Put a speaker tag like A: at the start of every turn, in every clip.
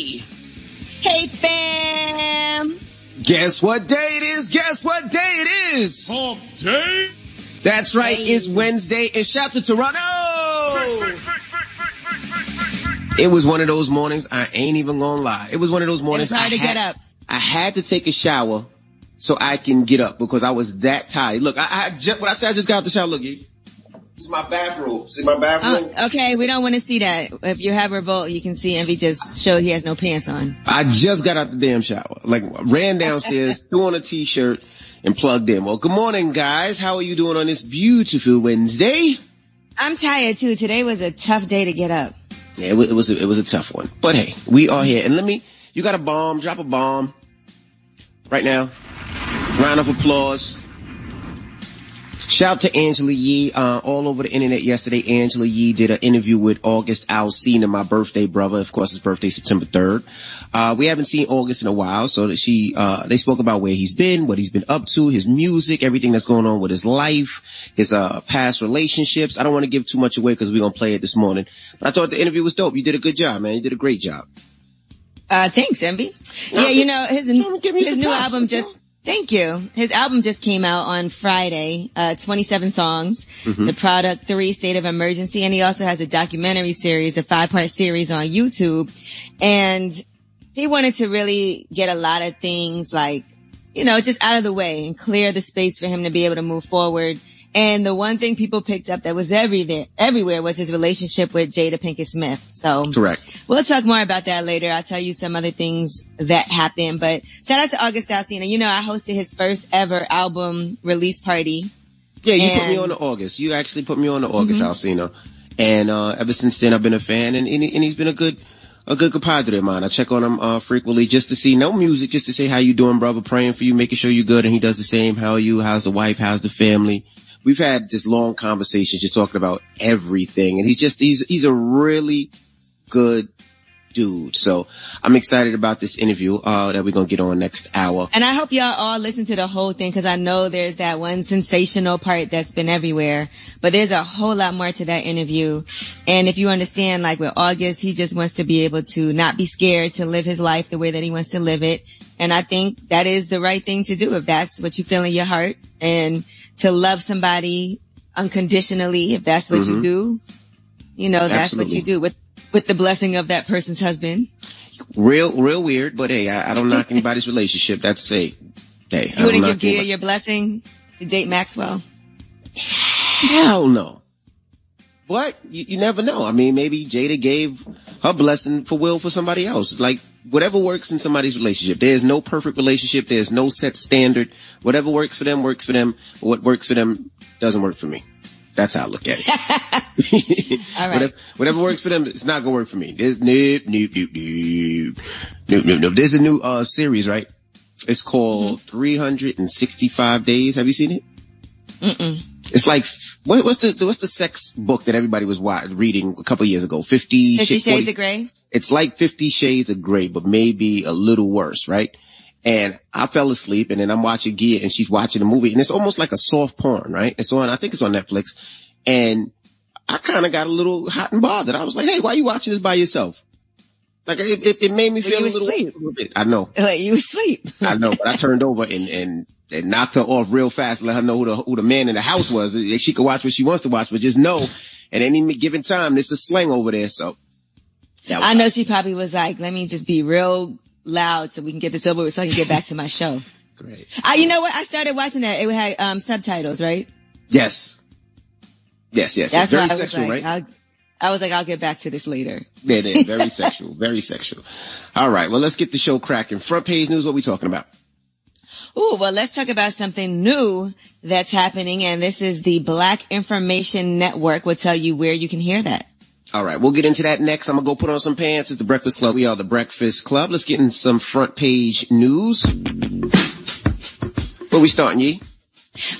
A: Yee!
B: Hey, fam!
A: Guess what day it is? Guess what day it is?
C: Hump day?
A: That's right, it's Wednesday, and shout to Toronto! It was one of those mornings, I ain't even gonna lie. It was one of those mornings
B: It was hard to get up.
A: I had to take a shower so I can get up because I was that tired. Look, I just got out the shower, look, it's my bathroom. See my bathroom?
B: Okay, we don't want to see that. If you have revolt, you can see Envy just showed he has no pants on.
A: I just got out the damn shower. Like, ran downstairs, threw on a t-shirt, and plugged in. Well, good morning, guys. How are you doing on this beautiful Wednesday?
B: I'm tired, too. Today was a tough day to get up.
A: Yeah, it was a tough one. But hey, we are here. And you got a bomb, drop a bomb right now. Round of applause. Shout out to Angela Yee, all over the internet yesterday. Angela Yee did an interview with August Alsina, my birthday brother. Of course, his birthday September 3rd. We haven't seen August in a while, so that they spoke about where he's been, what he's been up to, his music, everything that's going on with his life, his, past relationships. I don't want to give too much away because we're going to play it this morning. But I thought the interview was dope. You did a good job, man. You did a great job.
B: Thanks, Envy. Yeah, his new album Thank you. His album just came out on Friday, 27 songs, The Product 3, State of Emergency, and he also has a documentary series, a 5-part series on YouTube. And he wanted to really get a lot of things like, just out of the way and clear the space for him to be able to move forward. And the one thing people picked up that was everywhere was his relationship with Jada Pinkett-Smith. So
A: correct.
B: We'll talk more about that later. I'll tell you some other things that happened. But shout out to August Alsina. I hosted his first ever album release party.
A: Yeah, you put me on to August. You actually put me on to August Alsina. And ever since then I've been a fan, and he's been a good compadre of mine. I check on him frequently just to see no music, just to say how you doing, brother, praying for you, making sure you're good, and he does the same. How are you? How's the wife? How's the family? We've had just long conversations just talking about everything, and he's a really good dude. So I'm excited about this interview that we're going to get on next hour.
B: And I hope y'all all listen to the whole thing, because I know there's that one sensational part that's been everywhere, but there's a whole lot more to that interview. And if you understand, like with August, he just wants to be able to not be scared to live his life the way that he wants to live it. And I think that is the right thing to do if that's what you feel in your heart, and to love somebody unconditionally if that's what you do. That's
A: Absolutely.
B: what you do with the blessing of that person's husband.
A: Real weird, but hey, I don't knock anybody's relationship. That's hey.
B: You wouldn't give Gia your blessing to date Maxwell?
A: Hell no. But you never know. I mean, maybe Jada gave her blessing for somebody else. Like, whatever works in somebody's relationship. There's no perfect relationship. There's no set standard. Whatever works for them, works for them. What works for them doesn't work for me. That's how I look at it.
B: All right.
A: Whatever works for them, it's not gonna work for me. There's nope. There's a new series, right? It's called 365 Days. Have you seen it?
B: Mm-mm.
A: It's like, what's the sex book that everybody was reading a couple years ago? 50
B: Shades of Grey?
A: It's like 50 Shades of Grey, but maybe a little worse, right? And I fell asleep, and then I'm watching Gia, and she's watching the movie, and it's almost like a soft porn, right? I think it's on Netflix. And I kind of got a little hot and bothered. I was like, hey, why are you watching this by yourself? Like, it made me feel a little bit. I know.
B: Like, you asleep.
A: I know, but I turned over and knocked her off real fast, let her know who the man in the house was. She could watch what she wants to watch, but just know at any given time, there's a slang over there, so.
B: I know she probably was like, let me just be real loud so we can get this over with so I can get back to my show.
A: Great.
B: You know what? I started watching that. It had subtitles, right?
A: Yes. That's very sexual,
B: like,
A: right?
B: I was like, I'll get back to this later.
A: Yeah, very sexual, very sexual. All right, well, let's get the show cracking. Front page news, what we talking about?
B: Ooh, well, let's talk about something new that's happening, and this is the Black Information Network will tell you where you can hear that.
A: All right, we'll get into that next. I'm going to go put on some pants. It's the Breakfast Club. We are the Breakfast Club. Let's get in some front page news. Where we starting, Yee?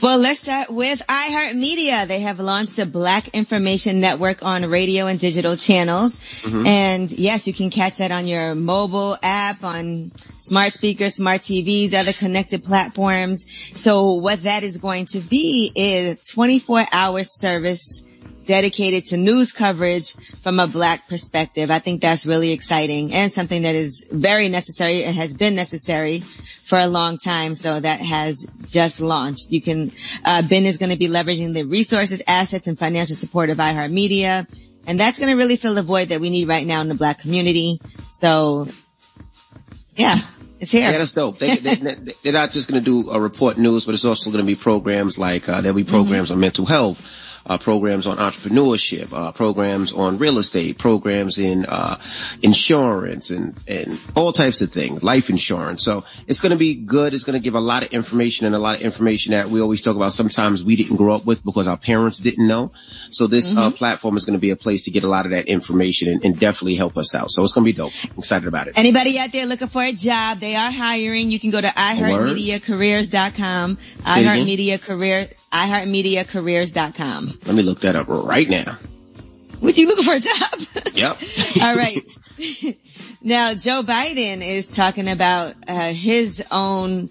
B: Well, let's start with iHeartMedia. They have launched the Black Information Network on radio and digital channels. Mm-hmm. And yes, you can catch that on your mobile app, on smart speakers, smart TVs, other connected platforms. So what that is going to be is 24-hour service dedicated to news coverage from a Black perspective. I think that's really exciting and something that is very necessary and has been necessary for a long time. So that has just launched. Ben is going to be leveraging the resources, assets, and financial support of iHeartMedia. And that's going to really fill the void that we need right now in the Black community. So, yeah, it's here.
A: Yeah, that's dope. They're not just going to do report news, but it's also going to be programs like, there'll be programs on mental health, programs on entrepreneurship, programs on real estate, programs in insurance and all types of things, life insurance. So it's going to be good. It's going to give a lot of information, and a lot of information that we always talk about sometimes we didn't grow up with because our parents didn't know. So this platform is going to be a place to get a lot of that information and definitely help us out. So it's going to be dope. I'm excited about it.
B: Anybody out there looking for a job, they are hiring. You can go to iHeartMediaCareers.com, iHeartMediaCareers.com.
A: Let me look that up right now.
B: What, you looking for a job?
A: Yep.
B: All right. Now, Joe Biden is talking about his own,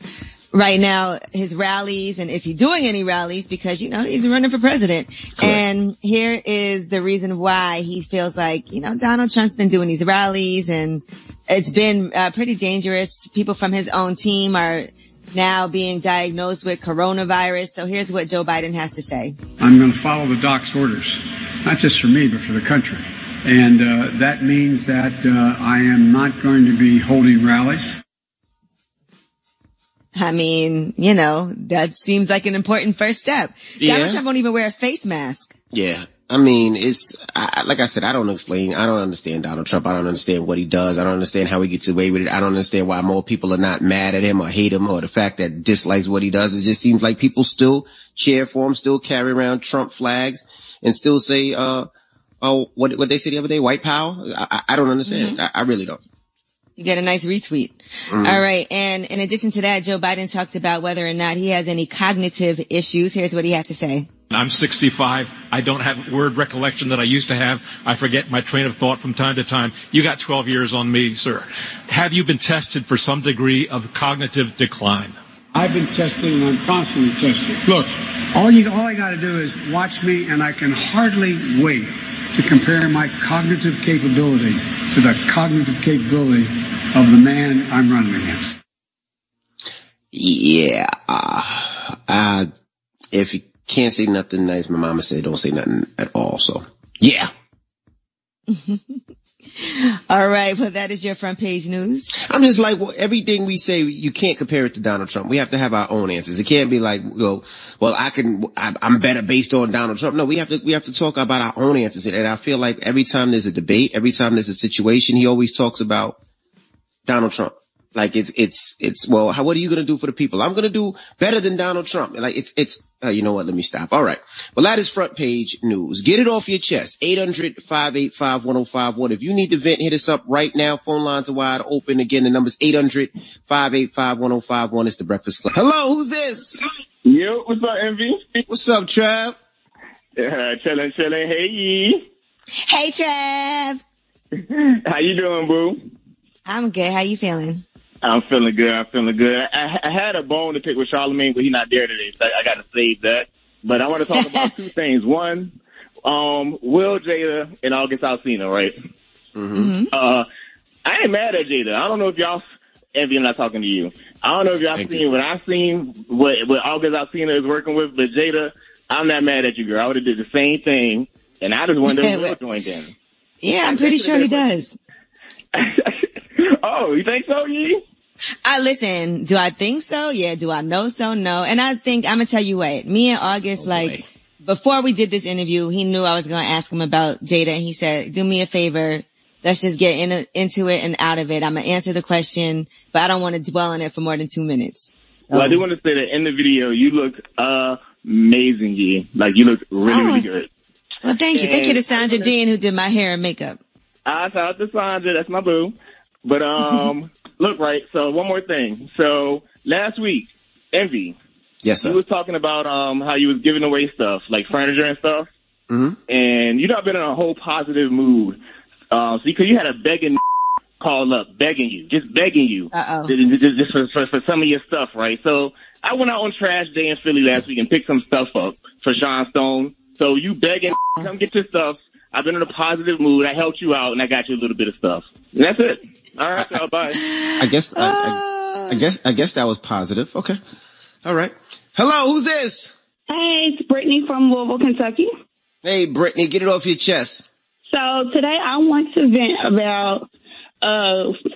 B: right now, his rallies, and is he doing any rallies? Because, he's running for president. Correct. And here is the reason why he feels like, Donald Trump's been doing these rallies, and it's been pretty dangerous. People from his own team are now being diagnosed with coronavirus. So here's what Joe Biden has to say.
C: I'm going to follow the doc's orders, not just for me, but for the country. And that means that I am not going to be holding rallies.
B: I mean, that seems like an important first step. Yeah. Donald Trump won't even wear a face mask.
A: Yeah. I mean, like I said, I don't understand Donald Trump. I don't understand what he does. I don't understand how he gets away with it. I don't understand why more people are not mad at him or hate him, or the fact that dislikes what he does. It just seems like people still cheer for him, still carry around Trump flags, and still say, what they said the other day, white power. I don't understand. I really don't.
B: You get a nice retweet. All right. And in addition to that, Joe Biden talked about whether or not he has any cognitive issues. Here's what he had to say.
D: I'm 65. I don't have word recollection that I used to have. I forget my train of thought from time to time. You got 12 years on me, sir. Have you been tested for some degree of cognitive decline?
C: I've been tested, and I'm constantly tested. Look, all I got to do is watch me, and I can hardly wait to compare my cognitive capability to the cognitive capability of the man I'm running against.
A: Yeah. If you can't say nothing nice, my mama said don't say nothing at all. So, yeah.
B: All right. Well, that is your front page news.
A: I'm just like, everything we say, you can't compare it to Donald Trump. We have to have our own answers. It can't be like, I'm better based on Donald Trump. No, we have to talk about our own answers. And I feel like every time there's a debate, every time there's a situation, he always talks about Donald Trump. Like what are you going to do for the people? I'm going to do better than Donald Trump. Like you know what? Let me stop. All right. Well, that is front page news. Get it off your chest. 800-585-1051. If you need to vent, hit us up right now. Phone lines are wide open. Again, the number's 800-585-1051. It's the Breakfast Club. Hello, who's this?
E: Yo, what's up, Envy?
A: What's up, Trav?
E: Chillin'. Hey.
B: Hey, Trav.
E: How you doing, boo?
B: I'm good. How you feeling?
E: I'm feeling good. I had a bone to pick with Charlamagne, but he's not there today, so I got to save that. But I want to talk about two things. One, Will, Jada, and August Alsina, right?
A: Mm-hmm.
E: I ain't mad at Jada. I don't know if y'all, Envy, I'm not talking to you. I don't know if y'all what I seen, what August Alsina is working with, but Jada, I'm not mad at you, girl. I would have did the same thing, and I just wonder if Will joined in.
B: Yeah, I'm pretty sure he does.
E: Oh, you think so, Yee?
B: Listen, do I think so? Yeah. Do I know so? No. And I think, I'm gonna tell you what, me and August, before we did this interview, he knew I was gonna ask him about Jada, and he said, do me a favor, let's just get into it and out of it. I'm gonna answer the question, but I don't want to dwell on it for more than 2 minutes. So.
E: Well, I do want to say that in the video, you look amazing, Yee. Like, you look really good.
B: Well, thank you. Thank you to Sandra Dean, who did my hair and makeup.
E: Shout out to Sandra, that's my boo. But, look, right, so one more thing. So, last week, Envy.
A: Yes, sir.
E: You was talking about, how you was giving away stuff, like furniture and stuff.
A: Mm-hmm.
E: And you've not been in a whole positive mood. Because you had a begging call up, begging you. Just for some of your stuff, right? So, I went out on trash day in Philly last week and picked some stuff up for Sean Stone. So you begging, come get your stuff. I've been in a positive mood. I helped you out, and I got you a little bit of stuff. And that's it. All right, y'all, bye.
A: I guess that was positive. Okay. All right. Hello, who's this?
F: Hey, it's Brittany from Louisville, Kentucky.
A: Hey, Brittany, get it off your chest.
F: So today I want to vent about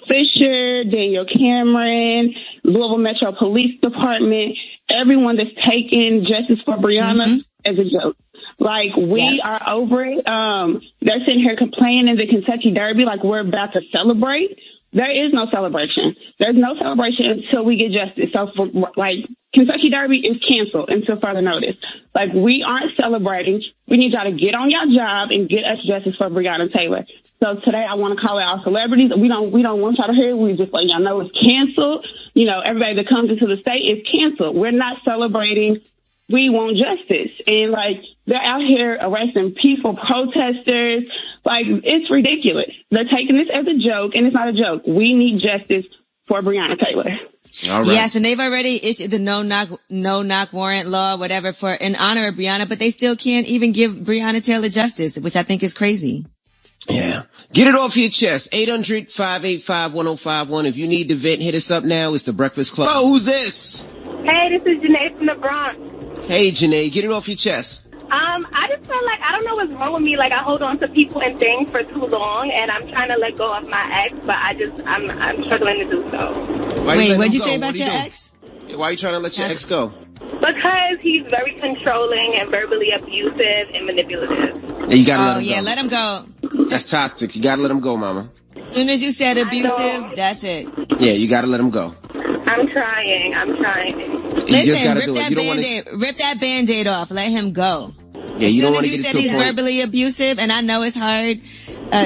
F: Fisher, Daniel Cameron, Louisville Metro Police Department, everyone that's taking justice for Breonna as a joke. Like, we are over it. They're sitting here complaining in the Kentucky Derby like we're about to celebrate. There is no celebration. There's no celebration until we get justice. So, Kentucky Derby is canceled until further notice. Like, we aren't celebrating. We need y'all to get on your job and get us justice for Breonna Taylor. So today I want to call out our celebrities. We don't want y'all to hear it. We just let y'all know it's canceled. You know, everybody that comes into the state is canceled. We're not celebrating. We want justice. And, they're out here arresting peaceful protesters. It's ridiculous. They're taking this as a joke, and it's not a joke. We need justice for Breonna Taylor.
A: All right.
B: Yes, and they've already issued the no knock warrant law, whatever, in honor of Breonna, but they still can't even give Breonna Taylor justice, which I think is crazy.
A: Yeah. Get it off your chest. 800-585-1051. If you need to vent, hit us up now. It's the Breakfast Club. Oh, who's this?
G: Hey, this is Janae from the Bronx.
A: Hey, Janae, get it off your chest.
G: I just feel like, I don't know what's wrong with me. I hold on to people and things for too long, and I'm trying to let go of my ex, but I'm struggling to do so.
B: Wait, what'd you say about your ex?
A: Why are you trying to let your ex go?
G: Because he's very controlling and verbally abusive and manipulative.
A: Yeah, you gotta let him go.
B: Let him go.
A: That's toxic. You gotta let him go, mama.
B: As soon as you said abusive, that's it.
A: Yeah, you gotta let him go.
G: I'm trying.
B: Listen, rip that Band-Aid off. Let him go.
A: Yeah, you don't want to get to a point.
B: As soon as you said he's verbally abusive, and I know it's hard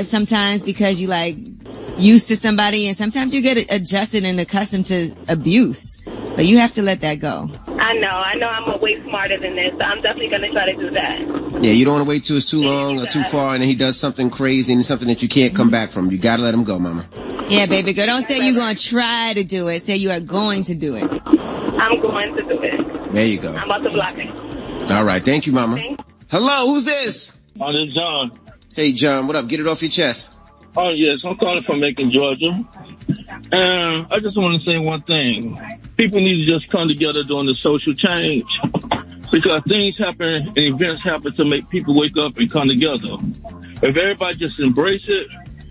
B: sometimes because you used to somebody, and sometimes you get adjusted and accustomed to abuse. But you have to let that go.
G: I know I'm way smarter than this, so I'm definitely going to try to do that.
A: Yeah, you don't want to wait till it's too long or too far, and then he does something crazy and something that you can't come back from. You got to let him go, mama.
B: Yeah, baby girl. Don't say you're going to try to do it. Say you are going to do it.
G: I'm going to do it.
A: There you go.
G: I'm about to block it.
A: All right. Thank you, mama. Hello, who's this?
H: Oh, this is John.
A: Hey, John. What up? Get it off your chest.
H: Oh, yes. I'm calling from Macon, Georgia. And I just want to say one thing. People need to just come together during the social change. Because things happen and events happen to make people wake up and come together. If everybody just embrace it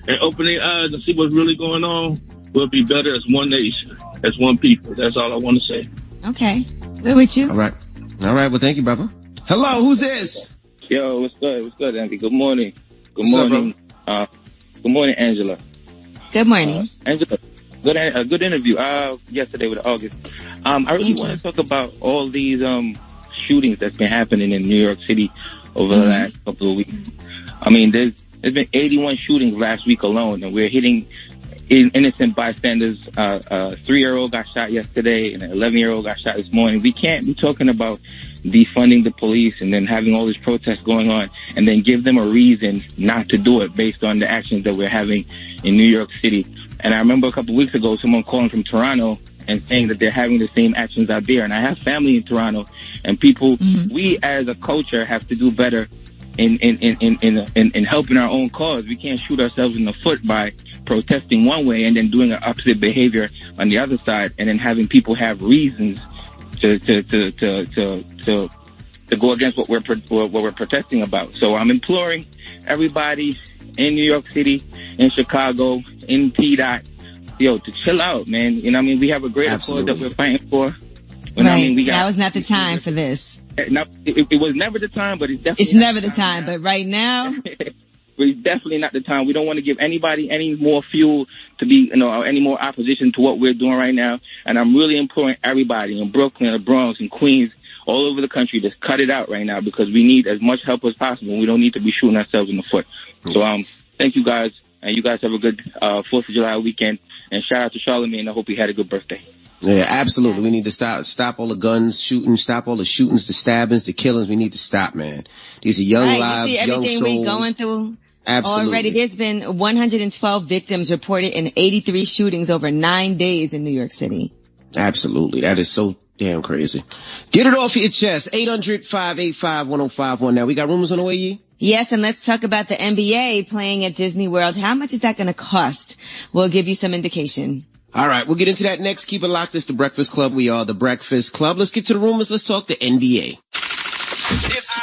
H: and open their eyes and see what's really going on, we'll be better as one nation, as one people. That's all I want to say.
B: Okay. We're with you.
A: All right. Well, thank you, brother. Hello, who's this?
I: Yo, what's good? What's good, Andy? Good morning.
A: Good morning.
I: Good morning, Angela.
B: Good morning.
I: Angela, good interview yesterday with August. I really want to talk about all these shootings that's been happening in New York City over the last couple of weeks. I mean, there's been 81 shootings last week alone, and we're hitting innocent bystanders. A 3-year-old got shot yesterday, and an 11-year-old got shot this morning. We can't be talking about defunding the police and then having all these protests going on and then give them a reason not to do it based on the actions that we're having in New York City. And I remember a couple of weeks ago, someone calling from Toronto and saying that they're having the same actions out there. And I have family in Toronto, and people, we as a culture have to do better in helping our own cause. We can't shoot ourselves in the foot by protesting one way and then doing an opposite behavior on the other side, and then having people have reasons to go against what we're protesting about. So I'm imploring everybody in New York City, in Chicago, in T-Dot, to chill out, man. You know what I mean? We have a great cause that we're fighting for.
B: That was not the time for this.
I: No, it was never the time, but it's
B: never the time. But right now,
I: it's definitely not the time. We don't want to give anybody any more fuel to be, any more opposition to what we're doing right now. And I'm really imploring everybody in Brooklyn, the Bronx, and Queens, all over the country, to cut it out right now, because we need as much help as possible. We don't need to be shooting ourselves in the foot. So, thank you guys, and you guys have a good 4th of July weekend. And shout out to Charlamagne. I hope he had a good birthday.
A: Yeah, absolutely. We need to stop all the guns shooting, stop all the shootings, the stabbings, the killings. We need to stop, man. These are young lives,
B: you see everything
A: young souls.
B: We're going through.
A: Absolutely.
B: Already, there's been 112 victims reported in 83 shootings over 9 days in New York City.
A: Absolutely. That is so Damn crazy. Get it off your chest. 800-585-1051. Now, we got rumors on the way, Yee?
B: Yes, and let's talk about the NBA playing at Disney World. How much is that going to cost? We'll give you some indication.
A: All right, we'll get into that next. Keep it locked. It's the Breakfast Club. We are the Breakfast Club. Let's get to the rumors. Let's talk the NBA.
J: It's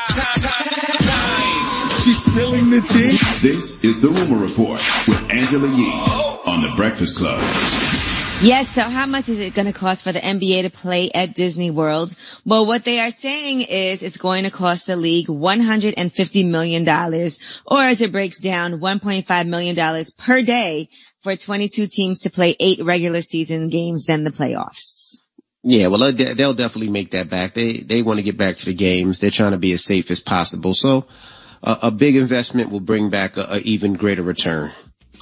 J: time. She's spilling the tea. This is the Rumor Report with Angela Yee on the Breakfast Club.
B: Yes, so how much is it going to cost for the NBA to play at Disney World? Well, what they are saying is it's going to cost the league $150 million, or as it breaks down, $1.5 million per day for 22 teams to play 8 regular season games, then the playoffs.
A: Yeah, well, they'll definitely make that back. They want to get back to the games. They're trying to be as safe as possible. So a big investment will bring back a even greater return,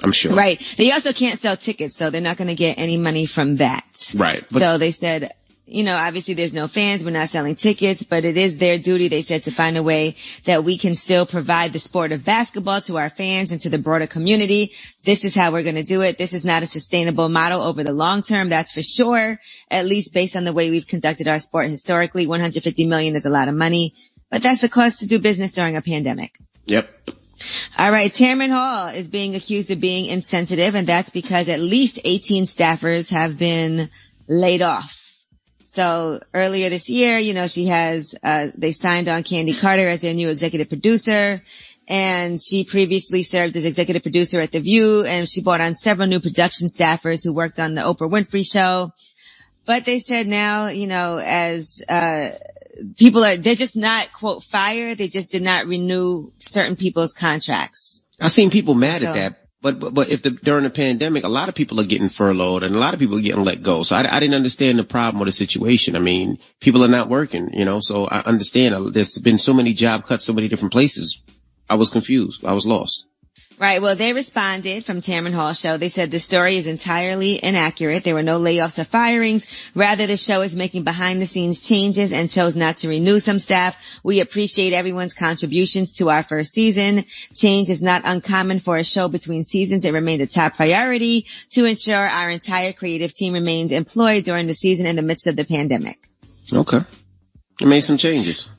A: I'm sure.
B: Right. They also can't sell tickets, so they're not going to get any money from that.
A: Right.
B: So they said, obviously there's no fans. We're not selling tickets, but it is their duty, they said, to find a way that we can still provide the sport of basketball to our fans and to the broader community. This is how we're going to do it. This is not a sustainable model over the long term, that's for sure, at least based on the way we've conducted our sport historically. $150 million is a lot of money, but that's the cost to do business during a pandemic.
A: Yep.
B: All right, Tamron Hall is being accused of being insensitive, and that's because at least 18 staffers have been laid off. So earlier this year, she has, they signed on Candy Carter as their new executive producer, and she previously served as executive producer at The View, and she brought on several new production staffers who worked on the Oprah Winfrey Show. But they said now, as, they're just not, quote, fired. They just did not renew certain people's contracts.
A: I've seen people mad at that. But if during the pandemic, a lot of people are getting furloughed and a lot of people are getting let go. So I didn't understand the problem or the situation. I mean, people are not working, so I understand. There's been so many job cuts, so many different places. I was confused. I was lost.
B: Right. Well, they responded from Tamron Hall's show. They said the story is entirely inaccurate. There were no layoffs or firings. Rather, the show is making behind-the-scenes changes and chose not to renew some staff. We appreciate everyone's contributions to our first season. Change is not uncommon for a show between seasons. It remained a top priority to ensure our entire creative team remained employed during the season in the midst of the pandemic.
A: Okay. They made some changes.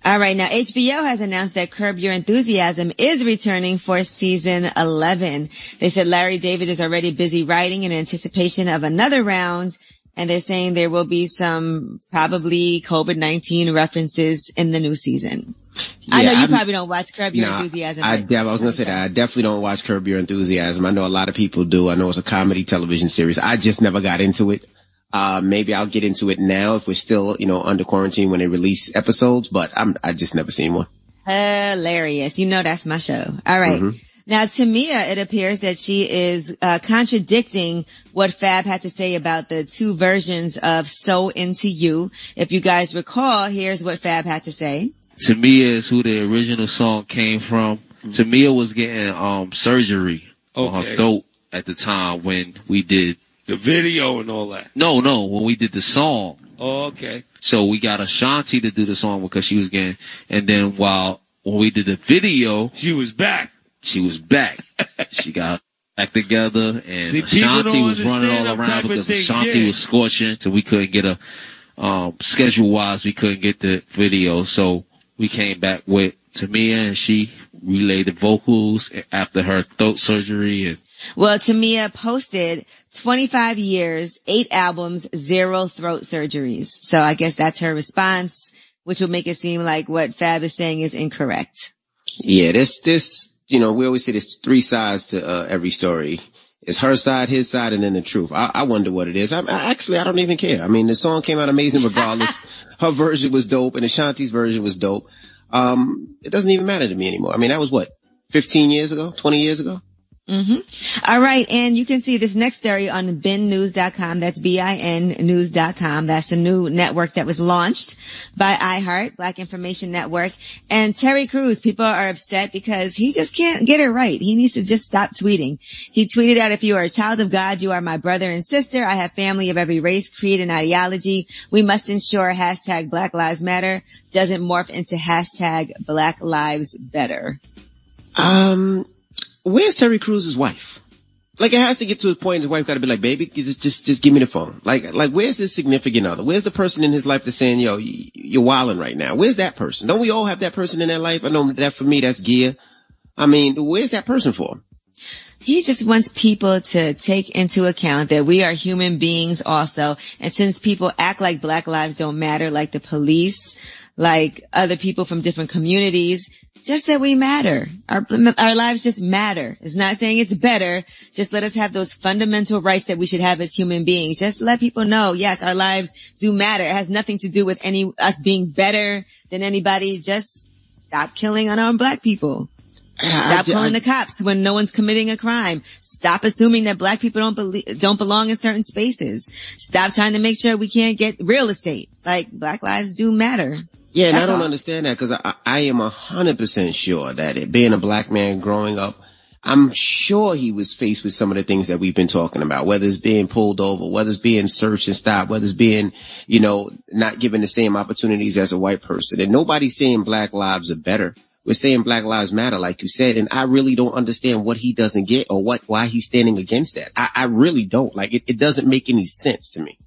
B: All right. Now, HBO has announced that Curb Your Enthusiasm is returning for season 11. They said Larry David is already busy writing in anticipation of another round, and they're saying there will be some probably COVID-19 references in the new season. Yeah, I know you probably don't watch Curb Your Enthusiasm.
A: I was going to say that. I definitely don't watch Curb Your Enthusiasm. I know a lot of people do. I know it's a comedy television series. I just never got into it. Maybe I'll get into it now if we're still, under quarantine when they release episodes, but I just never seen one.
B: Hilarious. That's my show. All right. Mm-hmm. Now, Tamia, it appears that she is contradicting what Fab had to say about the 2 versions of So Into You. If you guys recall, here's what Fab had to say.
K: Tamia is who the original song came from. Mm-hmm. Tamia was getting surgery on her throat at the time when we did
L: the video and all that.
K: No, when we did the song.
L: Oh, okay.
K: So we got Ashanti to do the song because she was getting, and then when we did the video,
L: she was back.
K: She got back together, and Ashanti was running all around because Ashanti was scorching, so we couldn't get schedule-wise, we couldn't get the video. So we came back with Tamia, and she relayed the vocals after her throat surgery.
B: Well, Tamia posted 25 years, 8 albums, 0 throat surgeries. So I guess that's her response, which would make it seem like what Fab is saying is incorrect.
A: Yeah, this, we always say there's 3 sides to every story. It's her side, his side, and then the truth. I wonder what it is. I don't even care. I mean, the song came out amazing regardless. Her version was dope, and Ashanti's version was dope. It doesn't even matter to me anymore. I mean, that was 15 years ago, 20 years ago?
B: Mm-hmm. All right. And you can see this next story on binnews.com. That's BINnews.com. That's the new network that was launched by iHeart, Black Information Network. And Terry Crews, people are upset because he just can't get it right. He needs to just stop tweeting. He tweeted out, if you are a child of God, you are my brother and sister. I have family of every race, creed, and ideology. We must ensure hashtag Black Lives Matter doesn't morph into hashtag Black Lives Better.
A: Where's Terry Crews' wife? Like, it has to get to a point his wife got to be like, baby, just give me the phone. Like, where's his significant other? Where's the person in his life that's saying, yo, you're wilding right now? Where's that person? Don't we all have that person in their life? I know that for me, that's Gia. I mean, where's that person for?
B: He just wants people to take into account that we are human beings also. And since people act like black lives don't matter, like the police, like other people from different communities, just that we matter. Our lives just matter. It's not saying it's better. Just let us have those fundamental rights that we should have as human beings. Just let people know, yes, our lives do matter. It has nothing to do with us being better than anybody. Just stop killing unarmed black people. Stop calling the cops when no one's committing a crime. Stop assuming that black people don't belong in certain spaces. Stop trying to make sure we can't get real estate. Like, black lives do matter.
A: Yeah, and I don't understand that because I am 100% sure that being a black man growing up, I'm sure he was faced with some of the things that we've been talking about, whether it's being pulled over, whether it's being searched and stopped, whether it's being, not given the same opportunities as a white person. And nobody's saying black lives are better. We're saying black lives matter, like you said, and I really don't understand what he doesn't get or why he's standing against that. I really don't. Like, it doesn't make any sense to me.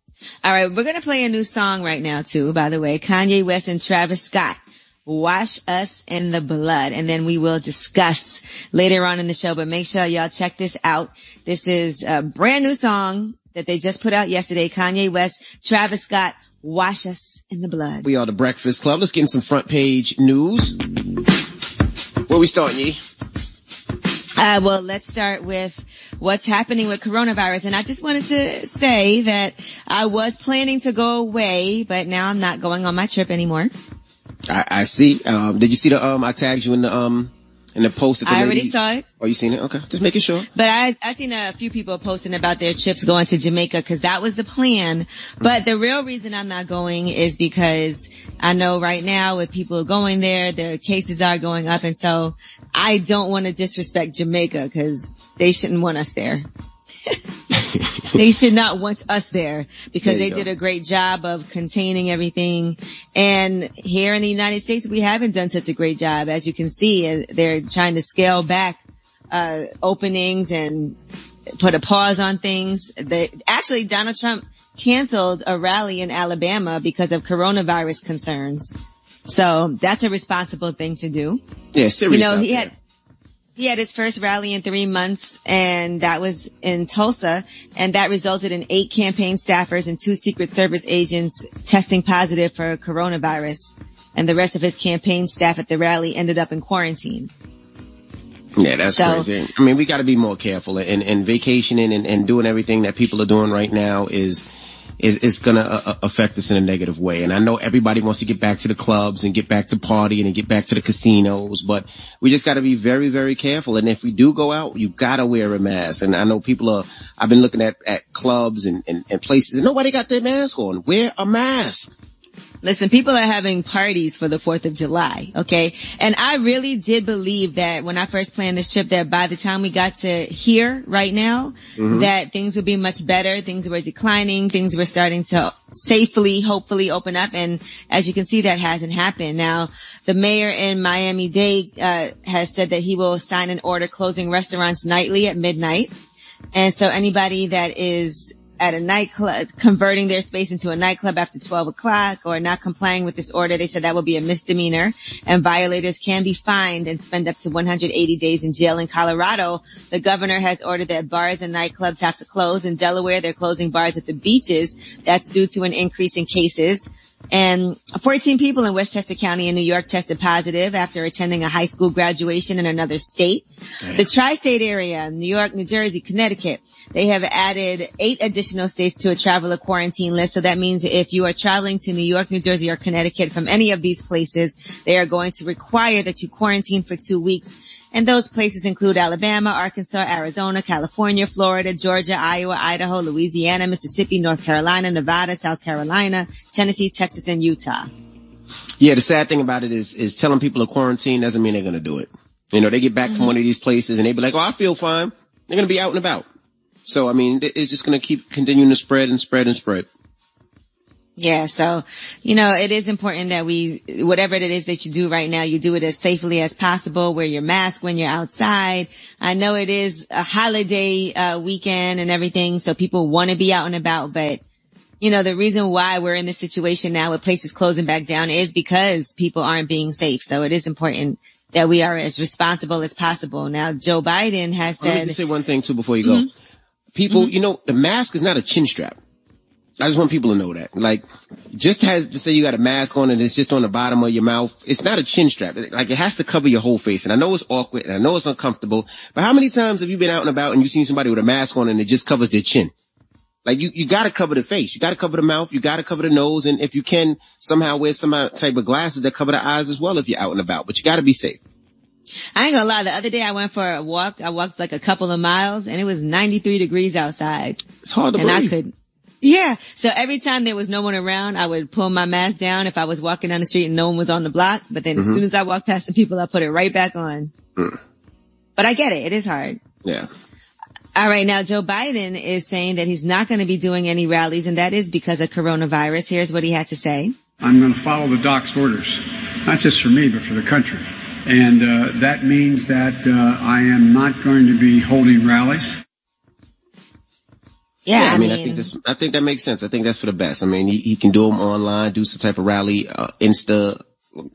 B: All right, we're going to play a new song right now, too, by the way. Kanye West and Travis Scott, Wash Us in the Blood. And then we will discuss later on in the show, but make sure y'all check this out. This is a brand new song that they just put out yesterday. Kanye West, Travis Scott, Wash Us in the Blood.
A: We are the Breakfast Club. Let's get in some front page news. Where we starting, Yee?
B: Well, let's start with what's happening with coronavirus. And I just wanted to say that I was planning to go away, but now I'm not going on my trip anymore.
A: I see. Did you see I tagged you in the post that the
B: I already saw it.
A: Oh, you seen it? Okay. Just making sure.
B: But I seen a few people posting about their trips going to Jamaica because that was the plan. But the real reason I'm not going is because I know right now with people going there, their cases are going up. And so I don't want to disrespect Jamaica because they shouldn't want us there. They should not want us there because they did a great job of containing everything. And here in the United States, we haven't done such a great job. As you can see, they're trying to scale back openings and put a pause on things. Actually, Donald Trump canceled a rally in Alabama because of coronavirus concerns. So that's a responsible thing to do.
A: Yeah, seriously.
B: He had his first rally in 3 months, and that was in Tulsa, and that resulted in 8 campaign staffers and 2 Secret Service agents testing positive for coronavirus, and the rest of his campaign staff at the rally ended up in quarantine.
A: Yeah, that's crazy. I mean, we got to be more careful, and vacationing and doing everything that people are doing right now is going to affect us in a negative way. And I know everybody wants to get back to the clubs and get back to partying and get back to the casinos, but we just got to be very, very careful. And if we do go out, you got to wear a mask. And I know I've been looking at clubs and places and nobody got their mask on. Wear a mask.
B: Listen, people are having parties for the 4th of July, okay? And I really did believe that when I first planned this trip that by the time we got to here right now, that things would be much better. Things were declining. Things were starting to safely, hopefully open up. And as you can see, that hasn't happened. Now, the mayor in Miami-Dade has said that he will sign an order closing restaurants nightly at midnight. And so anybody that is at a nightclub, converting their space into a nightclub after 12 o'clock or not complying with this order, they said that will be a misdemeanor and violators can be fined and spend up to 180 days in jail. In Colorado, the governor has ordered that bars and nightclubs have to close. In Delaware, they're closing bars at the beaches. That's due to an increase in cases. And 14 people in Westchester County in New York tested positive after attending a high school graduation in another state. The tri-state area, New York, New Jersey, Connecticut, they have added 8 additional states to a traveler quarantine list. So that means if you are traveling to New York, New Jersey, or Connecticut from any of these places, they are going to require that you quarantine for 2 weeks. And those places include Alabama, Arkansas, Arizona, California, Florida, Georgia, Iowa, Idaho, Louisiana, Mississippi, North Carolina, Nevada, South Carolina, Tennessee, Texas, and Utah.
A: Yeah, the sad thing about it is telling people to quarantine doesn't mean they're going to do it. You know, they get back from one of these places and they be like, oh, I feel fine. They're going to be out and about. So, I mean, it's just going to keep continuing to spread and spread and spread.
B: Yeah, so, it is important that whatever it is that you do right now, you do it as safely as possible. Wear your mask when you're outside. I know it is a holiday weekend and everything, so people want to be out and about, but the reason why we're in this situation now with places closing back down is because people aren't being safe. So it is important that we are as responsible as possible. Now, Joe Biden has said...
A: Let me say one thing too before you go. People, the mask is not a chin strap. I just want people to know that. Like, just has to say you got a mask on and it's just on the bottom of your mouth. It's not a chin strap. Like, it has to cover your whole face. And I know it's awkward and I know it's uncomfortable, but how many times have you been out and about and you've seen somebody with a mask on and it just covers their chin? Like, you gotta cover the face. You gotta cover the mouth. You gotta cover the nose. And if you can, somehow wear some type of glasses that cover the eyes as well if you're out and about. But you gotta be safe.
B: I ain't gonna lie. The other day I went for a walk. I walked like a couple of miles and it was 93 degrees outside.
A: It's hard to breathe.
B: And I couldn't. Yeah. So every time there was no one around, I would pull my mask down if I was walking down the street and no one was on the block. But then as soon as I walked past the people, I put it right back on. But I get it. It is hard.
A: Yeah.
B: All right. Now, Joe Biden is saying that he's not going to be doing any rallies, and that is because of coronavirus. Here's what he had to say.
C: I'm going to follow the doc's orders, not just for me, but for the country. And that means that I am not going to be holding rallies.
B: Yeah,
A: I think that makes sense. I think that's for the best. I mean, he can do them online, do some type of rally, Insta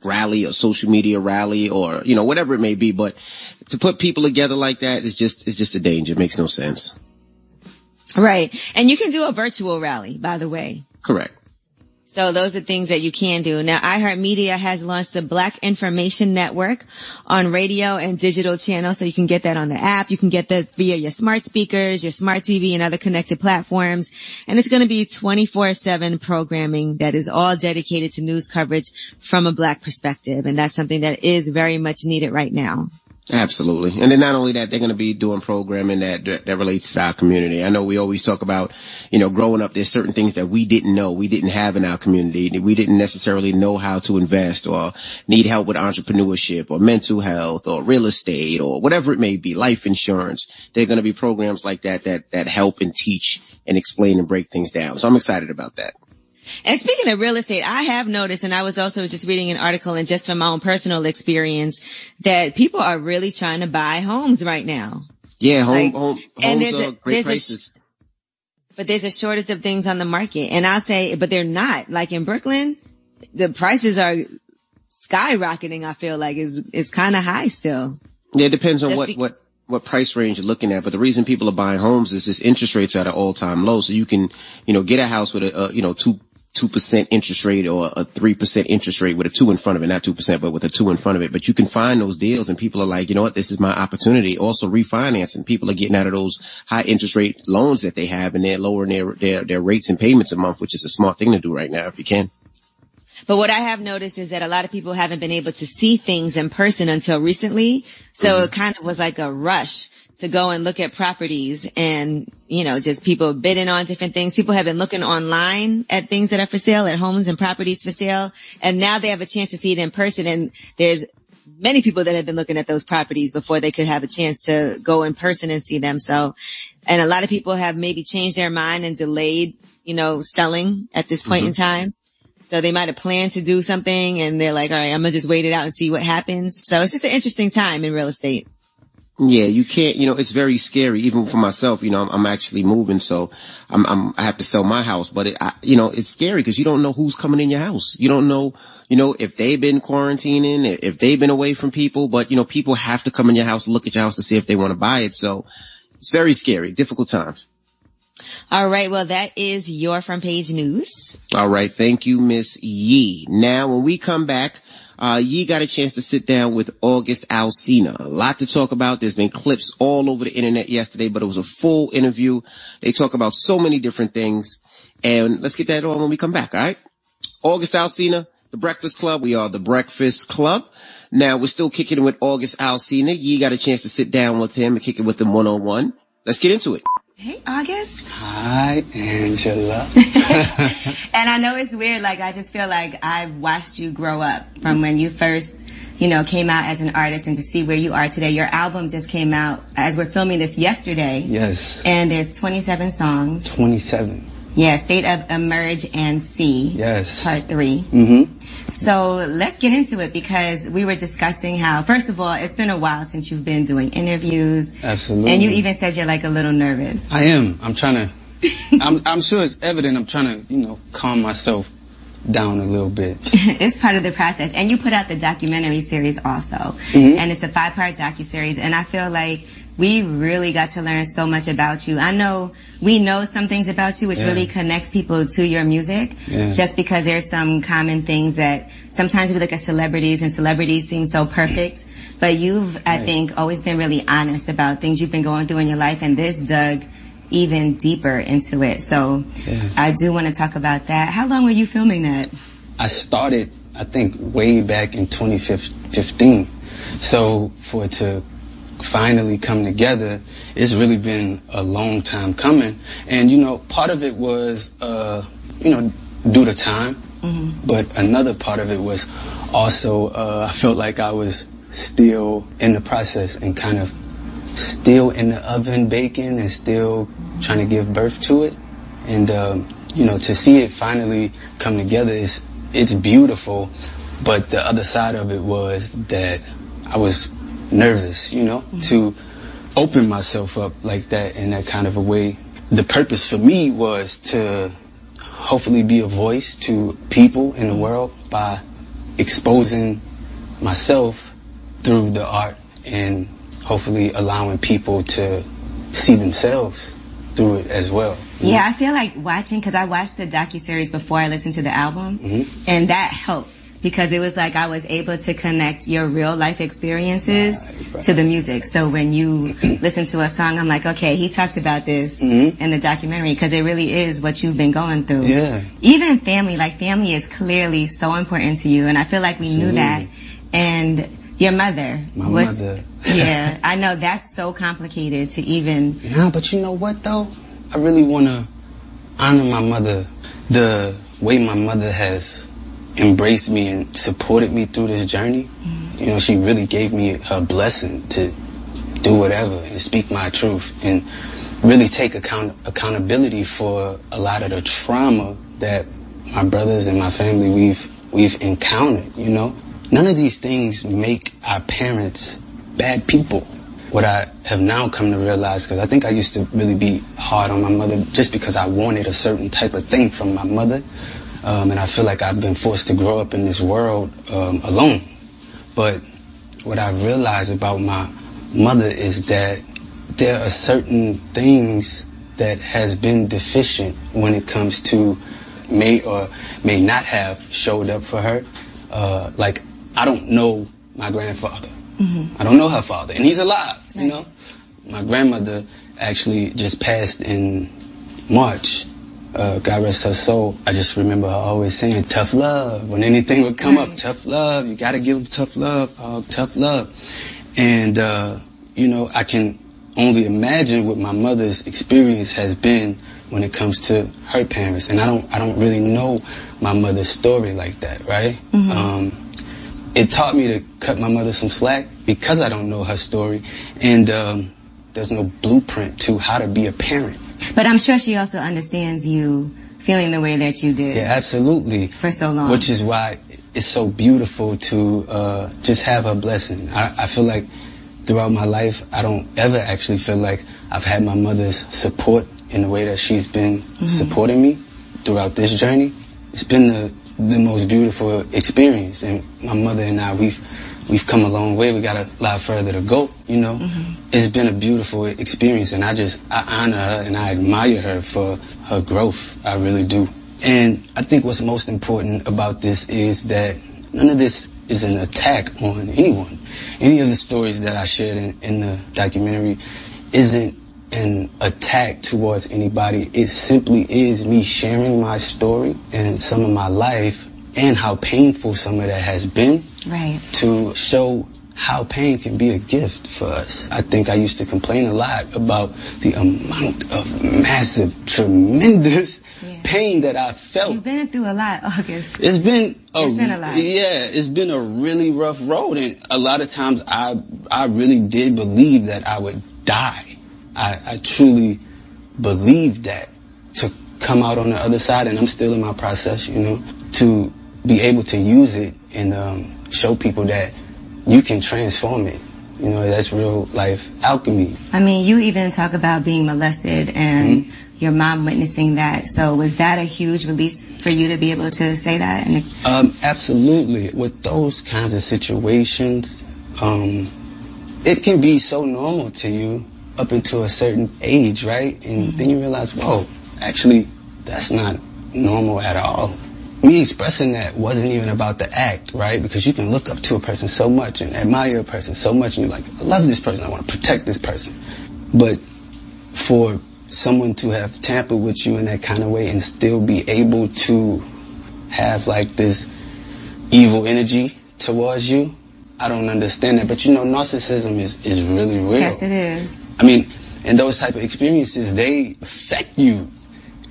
A: rally or social media rally or, whatever it may be. But to put people together like that is just a danger. It makes no sense.
B: Right. And you can do a virtual rally, by the way.
A: Correct.
B: So those are things that you can do. Now, iHeartMedia has launched the Black Information Network on radio and digital channels. So you can get that on the app. You can get that via your smart speakers, your smart TV, and other connected platforms. And it's going to be 24/7 programming that is all dedicated to news coverage from a Black perspective. And that's something that is very much needed right now.
A: Absolutely. And then not only that, they're going to be doing programming that relates to our community. I know we always talk about, growing up, there's certain things that we didn't know, we didn't have in our community. We didn't necessarily know how to invest or need help with entrepreneurship or mental health or real estate or whatever it may be, life insurance. There are going to be programs like that help and teach and explain and break things down. So I'm excited about that.
B: And speaking of real estate, I have noticed, and I was also just reading an article and just from my own personal experience, that people are really trying to buy homes right now.
A: Yeah, homes are great prices.
B: But there's a shortage of things on the market. And I'll say, but they're not. Like in Brooklyn, the prices are skyrocketing, I feel like, is kind of high still.
A: Yeah, it depends on what price range you're looking at. But the reason people are buying homes is just interest rates are at an all-time low. So you can, get a house with a 2% interest rate or a 3% interest rate with a 2 in front of it, not 2%, but with a 2 in front of it. But you can find those deals and people are like, you know what, this is my opportunity. Also refinancing. People are getting out of those high interest rate loans that they have and they're lowering their rates and payments a month, which is a smart thing to do right now if you can.
B: But what I have noticed is that a lot of people haven't been able to see things in person until recently. So it kind of was like a rush to go and look at properties and, just people bidding on different things. People have been looking online at things that are for sale, at homes and properties for sale. And now they have a chance to see it in person. And there's many people that have been looking at those properties before they could have a chance to go in person and see them. So, and a lot of people have maybe changed their mind and delayed, selling at this point in time. So they might have planned to do something and they're like, all right, I'm going to just wait it out and see what happens. So it's just an interesting time in real estate.
A: Yeah, you can't, it's very scary, even for myself, I'm actually moving, so I have to sell my house, but it's scary because you don't know who's coming in your house. You don't know, if they've been quarantining, if they've been away from people, but people have to come in your house, look at your house to see if they want to buy it. So it's very scary, difficult times.
B: All right. Well, that is your front page news.
A: All right. Thank you, Miss Yee. Now, when we come back, Yee got a chance to sit down with August Alsina. A lot to talk about. There's been clips all over the internet yesterday, but it was a full interview. They talk about so many different things. And let's get that on when we come back, all right? August Alsina, The Breakfast Club. We are The Breakfast Club. Now, we're still kicking it with August Alsina. Yee got a chance to sit down with him and kick it with him one-on-one. Let's get into it.
B: Hey, August.
M: Hi, Angela.
B: And I know it's weird. Like, I just feel like I've watched you grow up from when you first, came out as an artist and to see where you are today. Your album just came out as we're filming this yesterday.
M: Yes.
B: And there's 27 songs.
M: 27.
B: Yeah, State of Emerge and See.
M: Yes.
B: Part 3.
M: Mm-hmm.
B: So let's get into it, because we were discussing how, first of all, it's been a while since you've been doing interviews.
M: Absolutely.
B: And you even said you're like a little nervous.
M: I am. I'm trying to, I'm sure it's evident. I'm trying to, calm myself down a little bit.
B: It's part of the process. And you put out the documentary series also.
M: Mm-hmm.
B: And it's a 5-part docuseries. And I feel like we really got to learn so much about you. I know we know some things about you, which really connects people to your music, just because there's some common things that sometimes we look at celebrities and celebrities seem so perfect. But you've, I think, always been really honest about things you've been going through in your life, and this dug even deeper into it. So I do want to talk about that. How long were you filming that?
M: I started, I think, way back in 2015. So for it to finally come together, it's really been a long time coming. And, part of it was, due to time. Mm-hmm. But another part of it was also, I felt like I was still in the process and kind of still in the oven baking and still trying to give birth to it. And, to see it finally come together it's beautiful. But the other side of it was that I was nervous, to open myself up like that in that kind of a way. The purpose for me was to hopefully be a voice to people in the world by exposing myself through the art and hopefully allowing people to see themselves through it as well.
B: Yeah, I feel like watching, because I watched the docuseries before I listened to the album, and that helped. Because it was like I was able to connect your real life experiences to the music. So when you listen to a song, I'm like, okay, he talked about this in the documentary, because it really is what you've been going through.
M: Yeah.
B: Even family is clearly so important to you, and I feel like we knew that. And your mother.
M: My mother.
B: Yeah, I know that's so complicated to even...
M: No, but you know what though? I really want to honor my mother. The way my mother has embraced me and supported me through this journey. She really gave me a blessing to do whatever and speak my truth and really take accountability for a lot of the trauma that my brothers and my family we've encountered. None of these things make our parents bad people. What I have now come to realize, because I think I used to really be hard on my mother just because I wanted a certain type of thing from my mother. And I feel like I've been forced to grow up in this world alone. But what I realized about my mother is that there are certain things that has been deficient when it comes to may or may not have showed up for her. Like, I don't know my grandfather. I don't know her father, and he's alive, My grandmother actually just passed in March. God rest her soul. I just remember her always saying, tough love. When anything would come up, tough love. You got to give them tough love. Tough love. And, I can only imagine what my mother's experience has been when it comes to her parents. And I don't really know my mother's story like that, right? It taught me to cut my mother some slack because I don't know her story. And there's no blueprint to how to be a parent.
B: But I'm sure she also understands you feeling the way that you did.
M: Yeah, absolutely.
B: For so long.
M: Which is why it's so beautiful to just have her blessing. I feel like throughout my life, I don't ever actually feel like I've had my mother's support in the way that she's been supporting me throughout this journey. It's been the most beautiful experience, and my mother and I, we've come a long way. We got a lot further to go, It's been a beautiful experience, and I honor her and I admire her for her growth. I really do. And I think what's most important about this is that none of this is an attack on anyone. Any of the stories that I shared in the documentary isn't an attack towards anybody. It simply is me sharing my story and some of my life and how painful some of that has been.
B: Right.
M: To show how pain can be a gift for us. I think I used to complain a lot about the amount of massive, tremendous pain that I felt.
B: You've been through a lot, August.
M: It's been a
B: lot.
M: Yeah, it's been a really rough road, and a lot of times I really did believe that I would die. I truly believed that, to come out on the other side, and I'm still in my process, you know, to be able to use it and show people that you can transform it. You know, that's real life alchemy.
B: I mean, you even talk about being molested and your mom witnessing that. So was that a huge release for you to be able to say that?
M: Absolutely. With those kinds of situations, it can be so normal to you up until a certain age, right? And then you realize, whoa, actually, that's not normal at all. Me expressing that wasn't even about the act, right? Because you can look up to a person so much and admire a person so much, and you're like, I love this person, I want to protect this person. But for someone to have tampered with you in that kind of way and still be able to have like this evil energy towards you, I don't understand that. But you know, narcissism is really real.
B: Yes, it is.
M: I mean, and those type of experiences, they affect you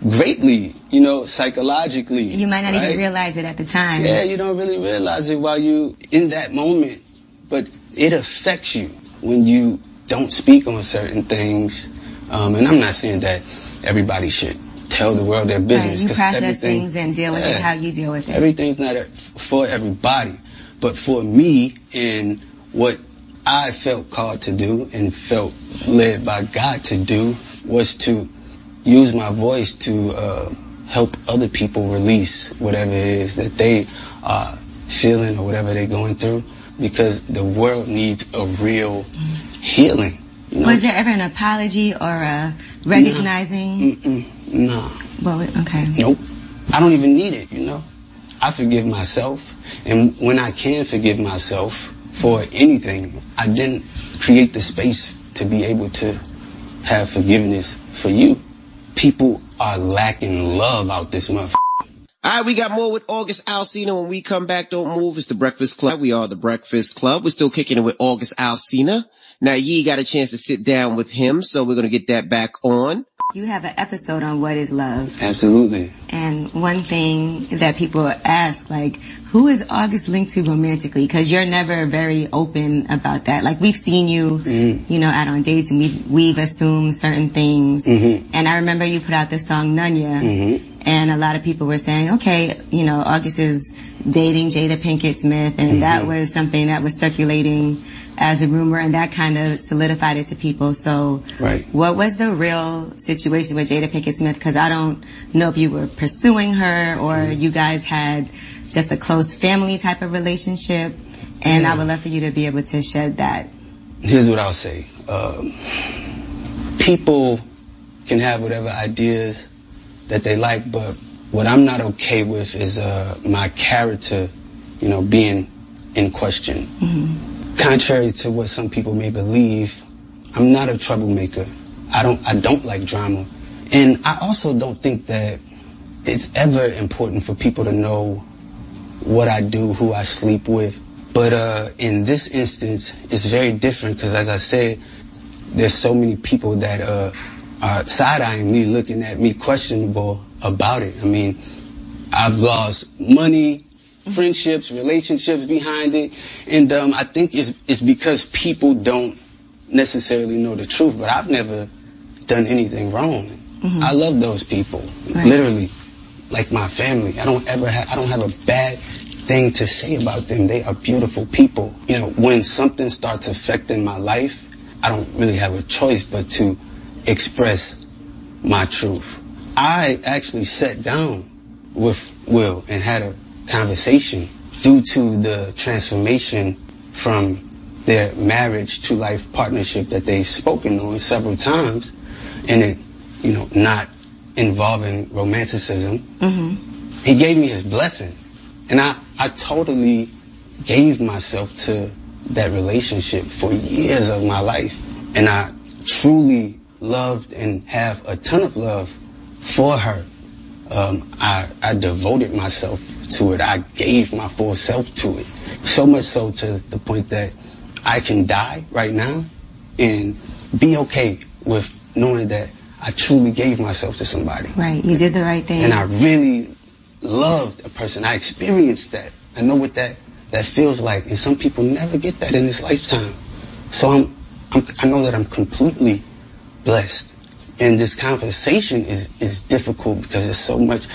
M: greatly, you know, psychologically.
B: You might not
M: right?
B: even realize it at the time.
M: Yeah, you don't really realize it while you in that moment, but it affects you when you don't speak on certain things. And I'm not saying that everybody should tell the world their business.
B: Right, you process things and deal with it how you deal with it.
M: Everything's not for everybody, but for me and what I felt called to do and felt led by God to do was to use my voice to help other people release whatever it is that they are feeling or whatever they're going through, because the world needs a real healing. You know?
B: Was there ever an apology or a recognizing?
M: No.
B: Well, okay.
M: Nope. I don't even need it, you know. I forgive myself, and when I can forgive myself for anything, I then create the space to be able to have forgiveness for you. People are lacking love out this month.
A: All right, we got more with August Alsina. When we come back, don't move. It's the Breakfast Club. We are the Breakfast Club. We're still kicking it with August Alsina. Now, Yee got a chance to sit down with him, so we're going to get that back on.
B: You have an episode on what is love.
M: Absolutely.
B: And one thing that people ask, like, who is August linked to romantically? Because you're never very open about that. Like, we've seen you, you know, out on dates, and we've assumed certain things. And I remember you put out the song Nunya, and a lot of people were saying, okay, you know, August is dating Jada Pinkett-Smith, and that was something that was circulating as a rumor, and that kind of solidified it to people. So what was the real situation with Jada Pinkett-Smith? Because I don't know if you were pursuing her or you guys had just a close family type of relationship, and I would love for you to be able to shed that.
M: Here's what I'll say. People can have whatever ideas that they like, but what I'm not okay with is my character, you know, being in question. Contrary to what some people may believe, I'm not a troublemaker. I don't like drama. And I also don't think that it's ever important for people to know what I do, who I sleep with. But in this instance, it's very different because, as I said, there's so many people that are side-eyeing me, looking at me questionable about it. I mean, I've lost money, friendships, relationships behind it, and I think it's because people don't necessarily know the truth, but I've never done anything wrong. I love those people, literally, like my family. I don't have a bad thing to say about them. They are beautiful people. You know, when something starts affecting my life, I don't really have a choice but to express my truth. I actually sat down with Will and had a conversation due to the transformation from their marriage to life partnership that they've spoken on several times, and it, you know, not involving romanticism. He gave me his blessing, and I totally gave myself to that relationship for years of my life, and I truly loved and have a ton of love for her. I devoted myself to it. I gave my full self to it. So much so to the point that I can die right now and be okay with knowing that I truly gave myself to somebody.
B: Right, you did the right thing.
M: And I really loved a person. I experienced that. I know what that feels like. And some people never get that in this lifetime. So I know that I'm completely blessed. And this conversation is difficult because there's so much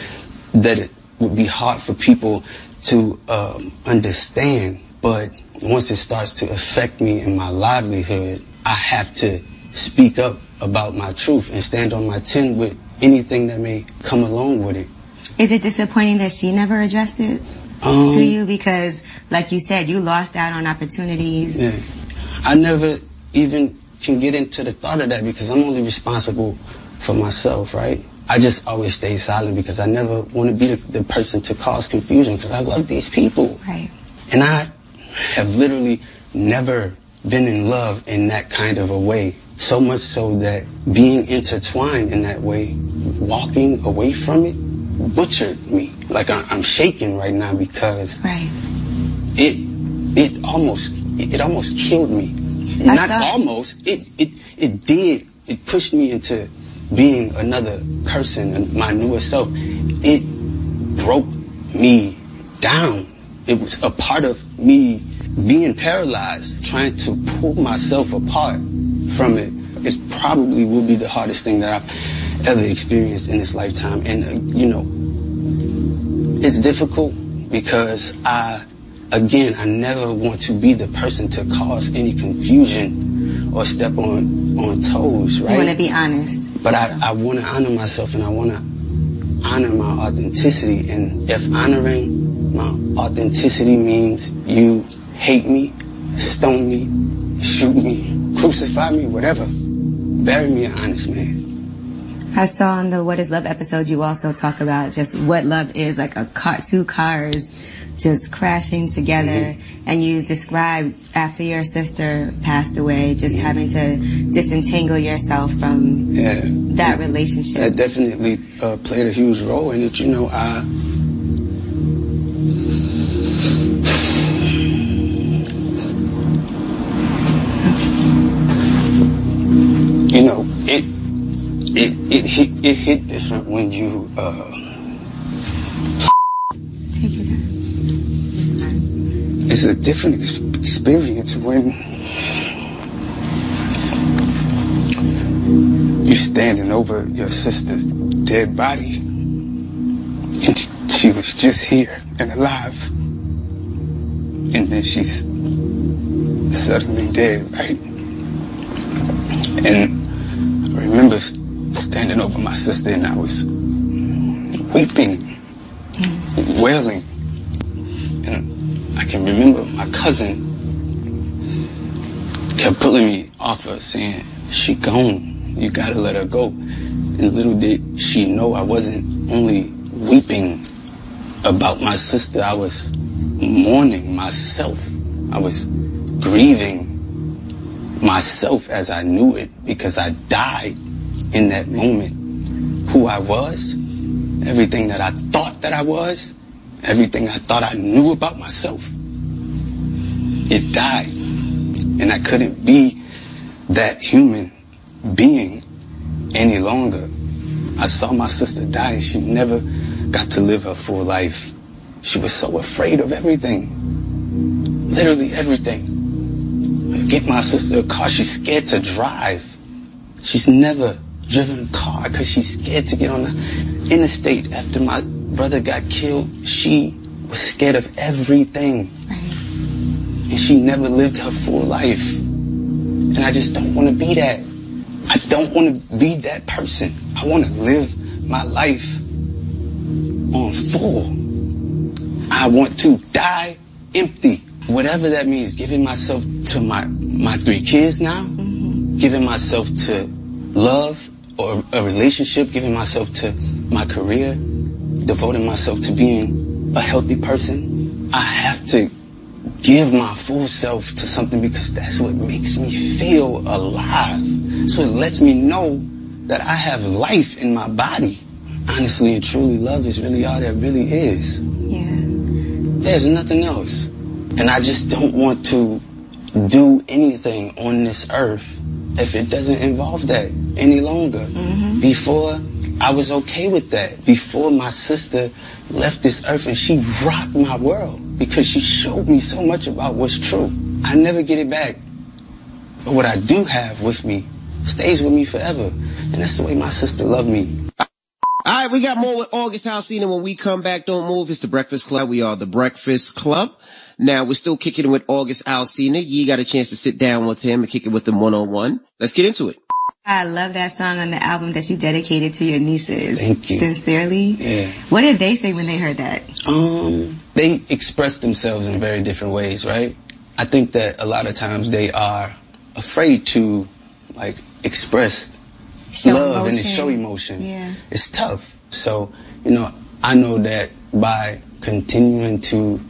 M: that it would be hard for people to understand. But once it starts to affect me in my livelihood, I have to speak up about my truth and stand on my 10 with anything that may come along with it.
B: Is it disappointing that she never addressed it to you? Because, like you said, you lost out on opportunities.
M: Yeah. I never even can get into the thought of that because I'm only responsible for myself, right? I just always stay silent because I never want to be the person to cause confusion because I love these people.
B: Right.
M: And I have literally never been in love in that kind of a way. So much so that being intertwined in that way, walking away from it, butchered me. Like I'm shaking right now because it almost killed me. Not almost, it did. It pushed me into being another person and my newer self. It broke me down. It was a part of me being paralyzed, trying to pull myself apart from it. It probably will be the hardest thing that I've ever experienced in this lifetime. And, it's difficult because I never want to be the person to cause any confusion or step on toes, right?
B: You want to be honest.
M: But I want to honor myself and I want to honor my authenticity. And if honoring my authenticity means you hate me, stone me, shoot me, crucify me, whatever, bury me an honest man.
B: I saw on the What is Love episode you also talk about just what love is, like two cars just crashing together. And you described after your sister passed away just having to disentangle yourself from that relationship.
M: That definitely played a huge role in it. It hit different when you
B: take your time. It's fine.
M: It's a different experience when you're standing over your sister's dead body and she was just here and alive and then she's suddenly dead, right? And I remember standing over my sister and I was weeping, wailing. And I can remember my cousin kept pulling me off her saying, she gone, you gotta let her go. And little did she know I wasn't only weeping about my sister, I was mourning myself. I was grieving myself as I knew it because I died in that moment. Who I was, everything that I thought that I was, everything I thought I knew about myself, it died. And I couldn't be that human being any longer. I saw my sister die and she never got to live her full life. She was so afraid of everything. Literally everything. I get my sister a car, she's scared to drive. She's never driven a car because she's scared to get on the interstate. After my brother got killed, she was scared of everything.
B: Right.
M: And she never lived her full life. And I just don't want to be that. I don't want to be that person. I want to live my life on full. I want to die empty. Whatever that means, giving myself to my 3 kids now, giving myself to love or a relationship, giving myself to my career, devoting myself to being a healthy person. I have to give my full self to something because that's what makes me feel alive. So it lets me know that I have life in my body. Honestly and truly, love is really all there really is.
B: Yeah.
M: There's nothing else. And I just don't want to do anything on this earth if it doesn't involve that any longer. Before, I was okay with that. Before my sister left this earth and she rocked my world because she showed me so much about what's true. I never get it back. But what I do have with me stays with me forever. And that's the way my sister loved me.
A: All right, we got more with August Alsina when we come back. Don't move. It's the Breakfast Club. We are the Breakfast Club. Now, we're still kicking it with August Alsina. You got a chance to sit down with him and kick it with him one-on-one. Let's get into it.
B: I love that song on the album that you dedicated to your nieces.
M: Thank you.
B: Sincerely.
M: Yeah.
B: What did they say when they heard that?
M: They express themselves in very different ways, right? I think that a lot of times they are afraid to, like, express love and show emotion.
B: Yeah.
M: It's tough. So, I know that by continuing to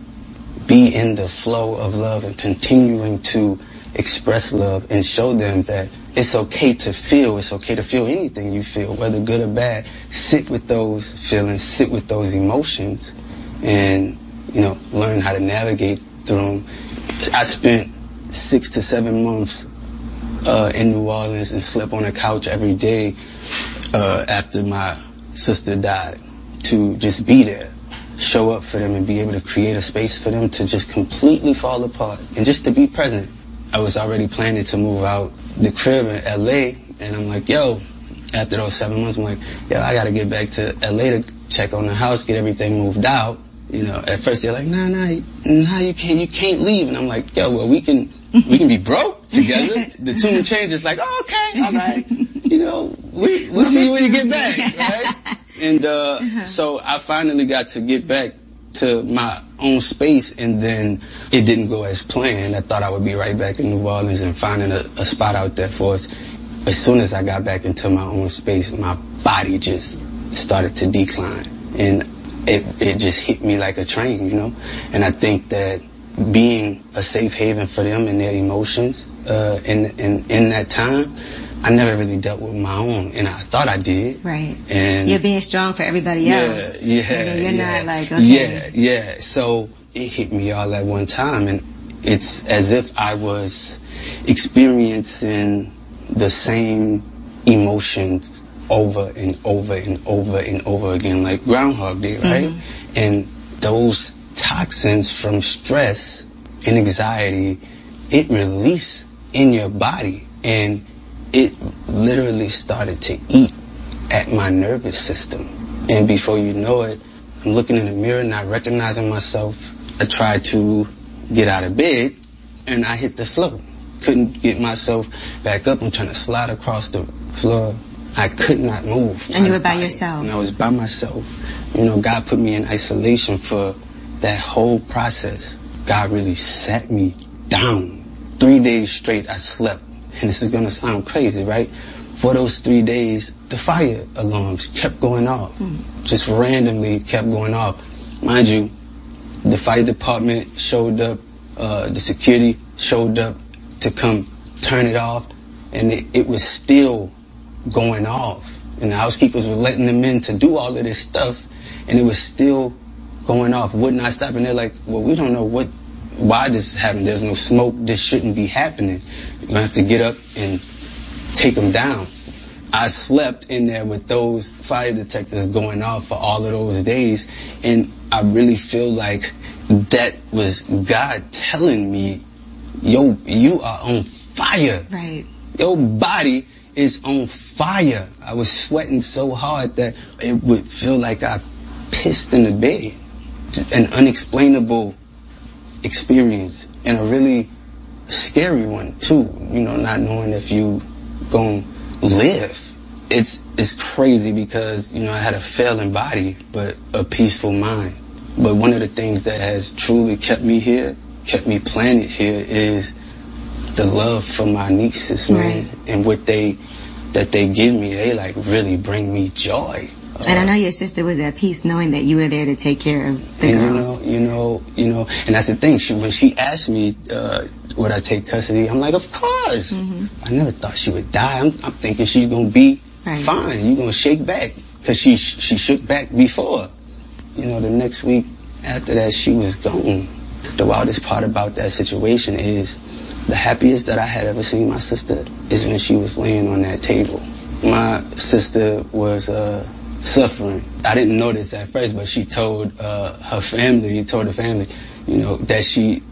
M: be in the flow of love and continuing to express love and show them that it's okay to feel anything you feel, whether good or bad. Sit with those feelings, sit with those emotions, and, learn how to navigate through them. I spent 6 to 7 months in New Orleans and slept on a couch every day after my sister died, to just be there, show up for them, and be able to create a space for them to just completely fall apart and just to be present. I was already planning to move out the crib in L.A., and I'm like, after those 7 months, I'm like, I got to get back to L.A. to check on the house, get everything moved out. At first they're like, nah, you can't leave. And I'm like, we can be broke together. The tune changes like, okay, all right. We'll see when you get back, right? And so I finally got to get back to my own space, and then it didn't go as planned. I thought I would be right back in New Orleans and finding a spot out there for us. As soon as I got back into my own space, my body just started to decline, and it just hit me like a train, And I think that being a safe haven for them and their emotions in that time, I never really dealt with my own, and I thought I did.
B: Right.
M: And
B: you're being strong for everybody else. You're not like, okay.
M: Yeah. So it hit me all at one time, and it's as if I was experiencing the same emotions over and over and over and over again, like Groundhog Day, right? Mm-hmm. And those toxins from stress and anxiety, it released in your body, and it literally started to eat at my nervous system. And before you know it, I'm looking in the mirror, not recognizing myself. I tried to get out of bed, and I hit the floor. Couldn't get myself back up. I'm trying to slide across the floor. I could not move.
B: And you were by yourself?
M: And I was by myself. God put me in isolation for that whole process. God really sat me down. 3 days straight I slept. And this is going to sound crazy, right? For those 3 days, the fire alarms kept going off. Just randomly kept going off. Mind you, the fire department showed up, the security showed up to come turn it off, and it was still going off. And the housekeepers were letting them in to do all of this stuff, and it was still going off. Would not stop. And they're like, well, we don't know why this is happening. There's no smoke. This shouldn't be happening. You're going to have to get up and take them down. I slept in there with those fire detectors going off for all of those days, and I really feel like that was God telling me, yo, you are on fire.
B: Right.
M: Your body is on fire. I was sweating so hard that it would feel like I pissed in the bed. An unexplainable experience, and a really scary one too, not knowing if you gonna live. It's crazy because, I had a failing body, but a peaceful mind. But one of the things that has truly kept me here, kept me planted here, is the love for my nieces, man. Right. And what they give me, they like really bring me joy.
B: And I know your sister was at peace knowing that you were there to take care of the girls.
M: And that's the thing. When she asked me, would I take custody, I'm like, of course. Mm-hmm. I never thought she would die. I'm thinking she's going to be fine. You're going to shake back. Because she shook back before. The next week after that, she was gone. The wildest part about that situation is the happiest that I had ever seen my sister is when she was laying on that table. My sister was suffering. I didn't know this at first, but she told the family, that she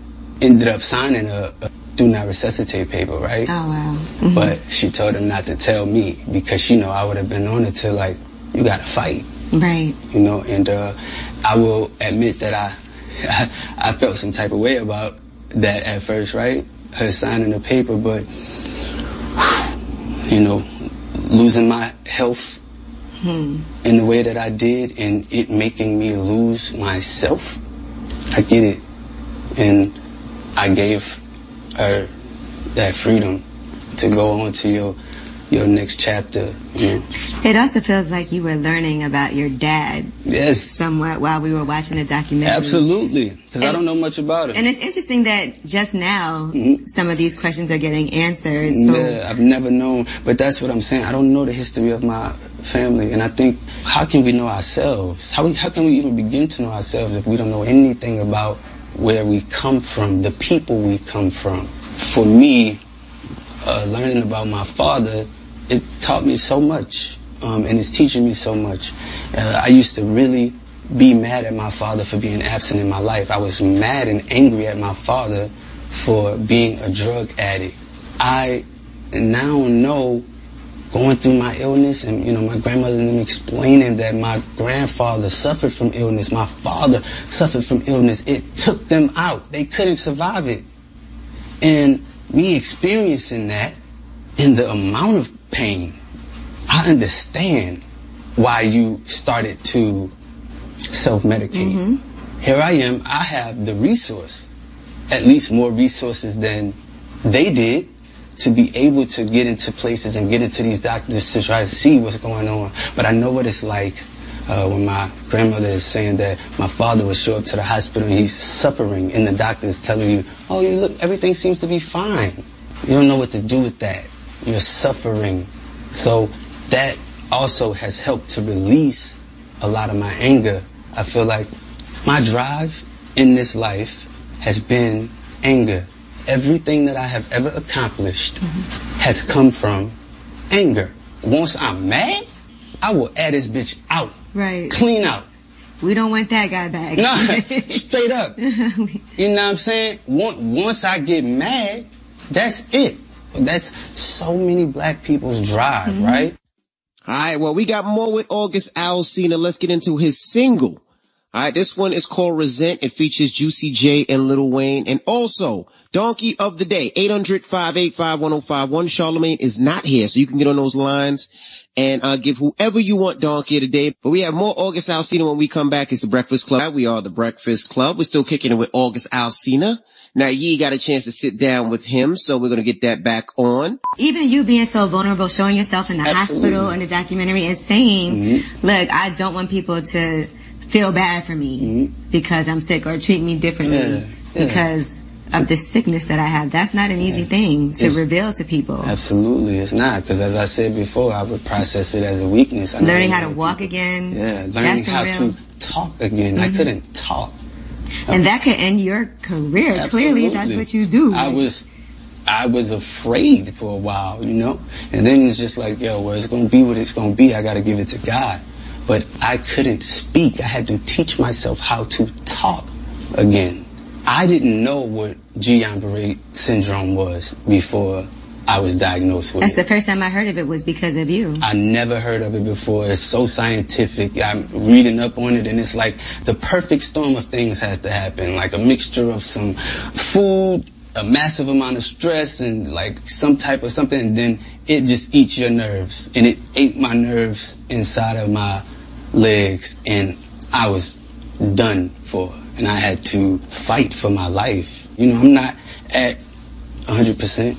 M: ended up signing a do not resuscitate paper, right?
B: Oh, wow. Mm-hmm.
M: But she told him not to tell me because she know I would have been on it to like, you gotta fight.
B: Right.
M: You know, and I will admit that I felt some type of way about that at first, right? Her signing the paper, but, you know, losing my health in the way that I did and it making me lose myself, I get it. And I gave her that freedom to go on to your next chapter. You know?
B: It also feels like you were learning about your dad.
M: Yes.
B: Somewhat while we were watching the documentary.
M: Absolutely. Because I don't know much about him.
B: And it's interesting that just now some of these questions are getting answered. So.
M: Yeah, I've never known. But that's what I'm saying. I don't know the history of my family. And I think, how can we know ourselves? How can we even begin to know ourselves if we don't know anything about where we come from, the people we come from? For me, learning about my father, it taught me so much, and it's teaching me so much. I used to really be mad at my father for being absent in my life. I was mad and angry at my father for being a drug addict. I now know, going through my illness, and you know, my grandmother and them explaining that my grandfather suffered from illness, my father suffered from illness. It took them out. They couldn't survive it. And me experiencing that and the amount of pain, I understand why you started to self-medicate. Here I am, I have the resource, at least more resources than they did, to be able to get into places and get into these doctors to try to see what's going on. But I know what it's like when my grandmother is saying that my father would show up to the hospital and he's suffering, and the doctor is telling you, oh, you look, everything seems to be fine. You don't know what to do with that. You're suffering. So that also has helped to release a lot of my anger. I feel like my drive in this life has been anger. Everything that I have ever accomplished has come from anger. Once I'm mad, I will add this bitch out.
B: Right.
M: Clean out.
B: We don't want that guy back.
M: No, straight up. You know what I'm saying? Once I get mad, that's it. That's so many black people's drive, right?
A: All right, well, we got more with August Alsina. Let's get into his single. All right, this one is called Resent. It features Juicy J and Lil Wayne. And also, Donkey of the Day, 800-585-1051. Charlemagne is not here, so you can get on those lines and give whoever you want Donkey of the Day. But we have more August Alsina when we come back. It's the Breakfast Club. We are the Breakfast Club. We're still kicking it with August Alsina. Now, Yee got a chance to sit down with him, so we're going to get that back on.
B: Even you being so vulnerable, showing yourself in the hospital in the documentary and saying, look, I don't want people to feel bad for me because I'm sick or treat me differently because of the sickness that I have. That's not an easy thing to reveal to people.
M: Absolutely, it's not. Because as I said before, I would process it as a weakness.
B: Learning how to walk again.
M: Yeah, learning how to talk again. I couldn't talk.
B: And that could end your career.
M: Absolutely.
B: Clearly, that's what you do.
M: I was afraid for a while, you know? And then it's just like, yo, well, it's going to be what it's going to be. I got to give it to God. But I couldn't speak. I had to teach myself how to talk again. I didn't know what Guillain-Barré syndrome was before I was diagnosed with it.
B: That's the first time I heard of it was because of you.
M: I never heard of it before. It's so scientific. I'm reading up on it, and it's like the perfect storm of things has to happen. Like a mixture of some food, a massive amount of stress, and like some type of something, and then it just eats your nerves. And it ate my nerves inside of my legs, and I was done for. And I had to fight for my life. You know, I'm not at 100%.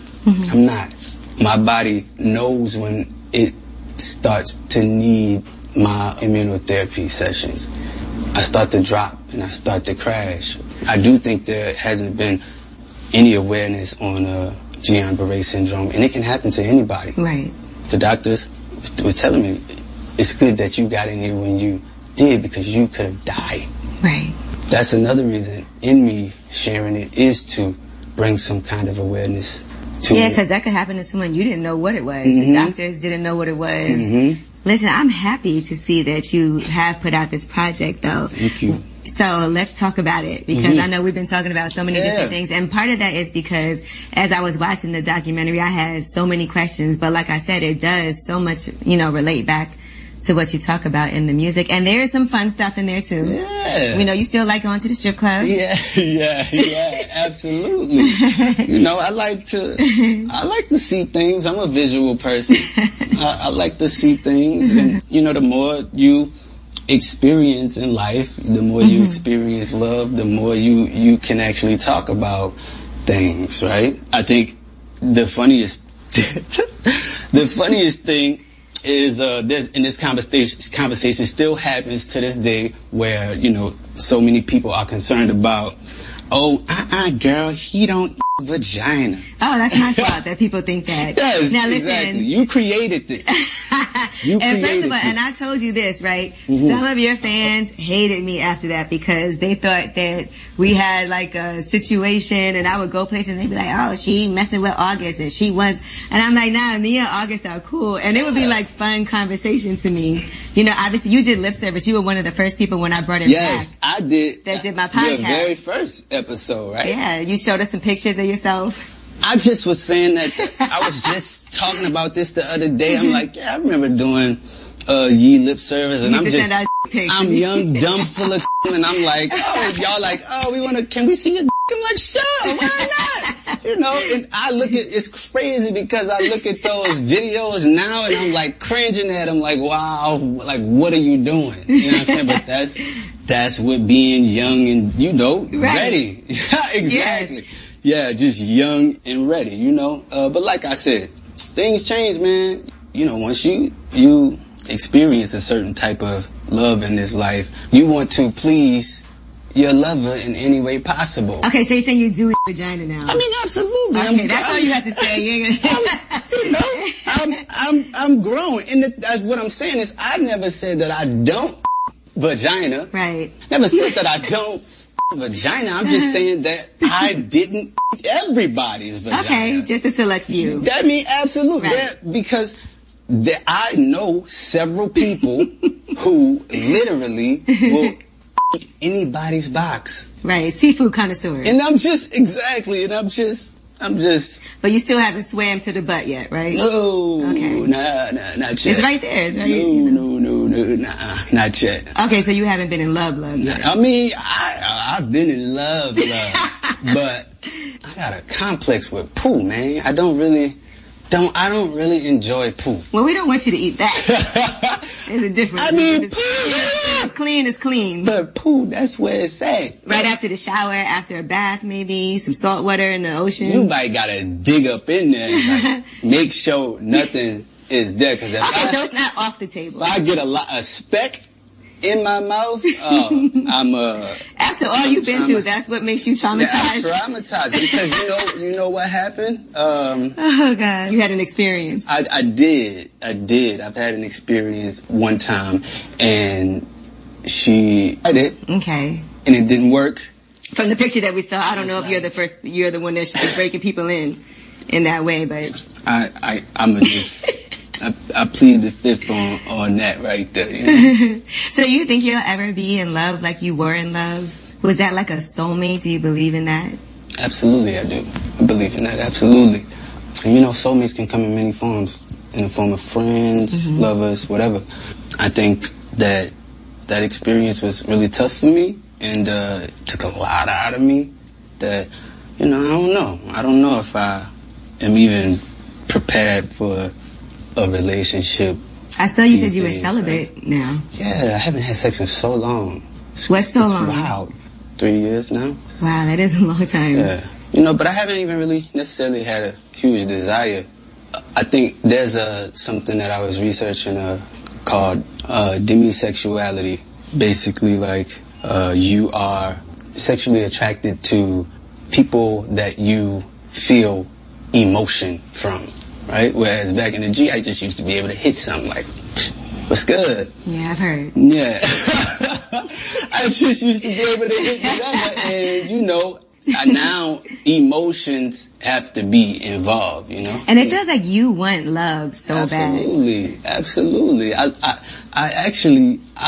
M: I'm not. My body knows when it starts to need my immunotherapy sessions. I start to drop and I start to crash. I do think there hasn't been any awareness on Guillain-Barré syndrome, and it can happen to anybody.
B: Right.
M: The doctors were telling me it's good that you got in here when you did because you could have died.
B: Right.
M: That's another reason in me sharing it is to bring some kind of awareness to
B: because that could happen to someone you didn't know what it was. The doctors didn't know what it was. Listen, I'm happy to see that you have put out this project, though.
M: Thank you.
B: So let's talk about it, because I know we've been talking about so many different things, and part of that is because as I was watching the documentary, I had so many questions, but like I said, it does so much, relate back to what you talk about in the music, and there is some fun stuff in there too.
M: Yeah.
B: We know you still like going to the strip club.
M: Yeah, absolutely. I like to see things. I'm a visual person. I like to see things, and the more you experience in life, the more you experience love, the more you can actually talk about things, right? I think the funniest thing is in this conversation still happens to this day, where so many people are concerned about, girl, he don't vagina.
B: Oh, that's my fault that people think that.
M: Yes,
B: now listen,
M: exactly. You created this.
B: And first of all, and I told you this, right? Some of your fans hated me after that because they thought that we had like a situation, and I would go places and they'd be like, oh, she messing with August, and she was, and I'm like, nah, me and August are cool. And it would be like fun conversation to me. Obviously you did lip service. You were one of the first people when I brought it back.
M: Yes, I did.
B: That did my podcast.
M: The very first episode, right?
B: Yeah, you showed us some pictures of yourself.
M: I just was saying that I was just talking about this the other day. I'm like, I remember doing Ye lip service, and I'm young, dumb, full of and I'm like, y'all like, can we see your I'm like, sure, why not? And I look at, it's crazy because I look at those videos now and I'm like cringing at them, like, wow, like, what are you doing? You know what I'm saying? But that's what being young and, ready. Exactly. Yeah, just young and ready, But like I said, things change, man. Once you experience a certain type of love in this life, you want to please your lover in any way possible.
B: Okay, so you're saying you do vagina now?
M: I mean, absolutely.
B: Okay, that's all you have to say. You ain't
M: I'm grown. And what I'm saying is, I never said that I don't vagina.
B: Right.
M: Never said that I don't vagina. I'm just saying that I didn't everybody's vagina.
B: Okay, just a select few.
M: I mean, absolutely. Right. Because I know several people who literally will eat anybody's box.
B: Right, seafood connoisseurs.
M: And I'm just.
B: But you still haven't swam to the butt yet, right?
M: No.
B: Okay.
M: Nah, not yet.
B: It's right there. It's right
M: No, not yet.
B: Okay, so you haven't been in love yet.
M: I mean, I've been in love, but I got a complex with poo, man. I don't really enjoy poo.
B: Well, we don't want you to eat that. There's a difference.
M: I mean,
B: poo. It's clean, it's clean.
M: But poo, that's where it's at.
B: Right after the shower, after a bath, maybe some salt water in the ocean.
M: You might gotta dig up in there and make sure nothing is there. Cause
B: so it's not off the table.
M: If I get a speck in my mouth, I'm
B: after all you've been through, that's what makes you traumatized.
M: Yeah, I'm traumatized because you know what happened?
B: Oh God, you had an experience.
M: I did. I've had an experience one time, and I did.
B: Okay.
M: And it didn't work.
B: From the picture that we saw, I don't know if you're the one that should be breaking people in that way, but
M: I'm I plead the fifth on that right there.
B: So you think you'll ever be in love like you were in love? Was that like a soulmate? Do you believe in that?
M: Absolutely, I do. I believe in that, absolutely. And soulmates can come in many forms. In the form of friends, lovers, whatever. I think that experience was really tough for me, and took a lot out of me that, I don't know. I don't know if I am even prepared for a relationship.
B: I saw you said you were celibate now.
M: Yeah, I haven't had sex in so long.
B: What's so long?
M: Wow, 3 years now.
B: Wow, that is a long time.
M: Yeah. But I haven't even really necessarily had a huge desire. I think there's something that I was researching called demisexuality. Basically, like you are sexually attracted to people that you feel emotion from. Right? Whereas back in the G, I just used to be able to hit something like, what's good?
B: Yeah, I've heard.
M: Yeah. I just used to be able to hit the number, and now emotions have to be involved, you know?
B: And it feels like you want love so bad.
M: Absolutely. I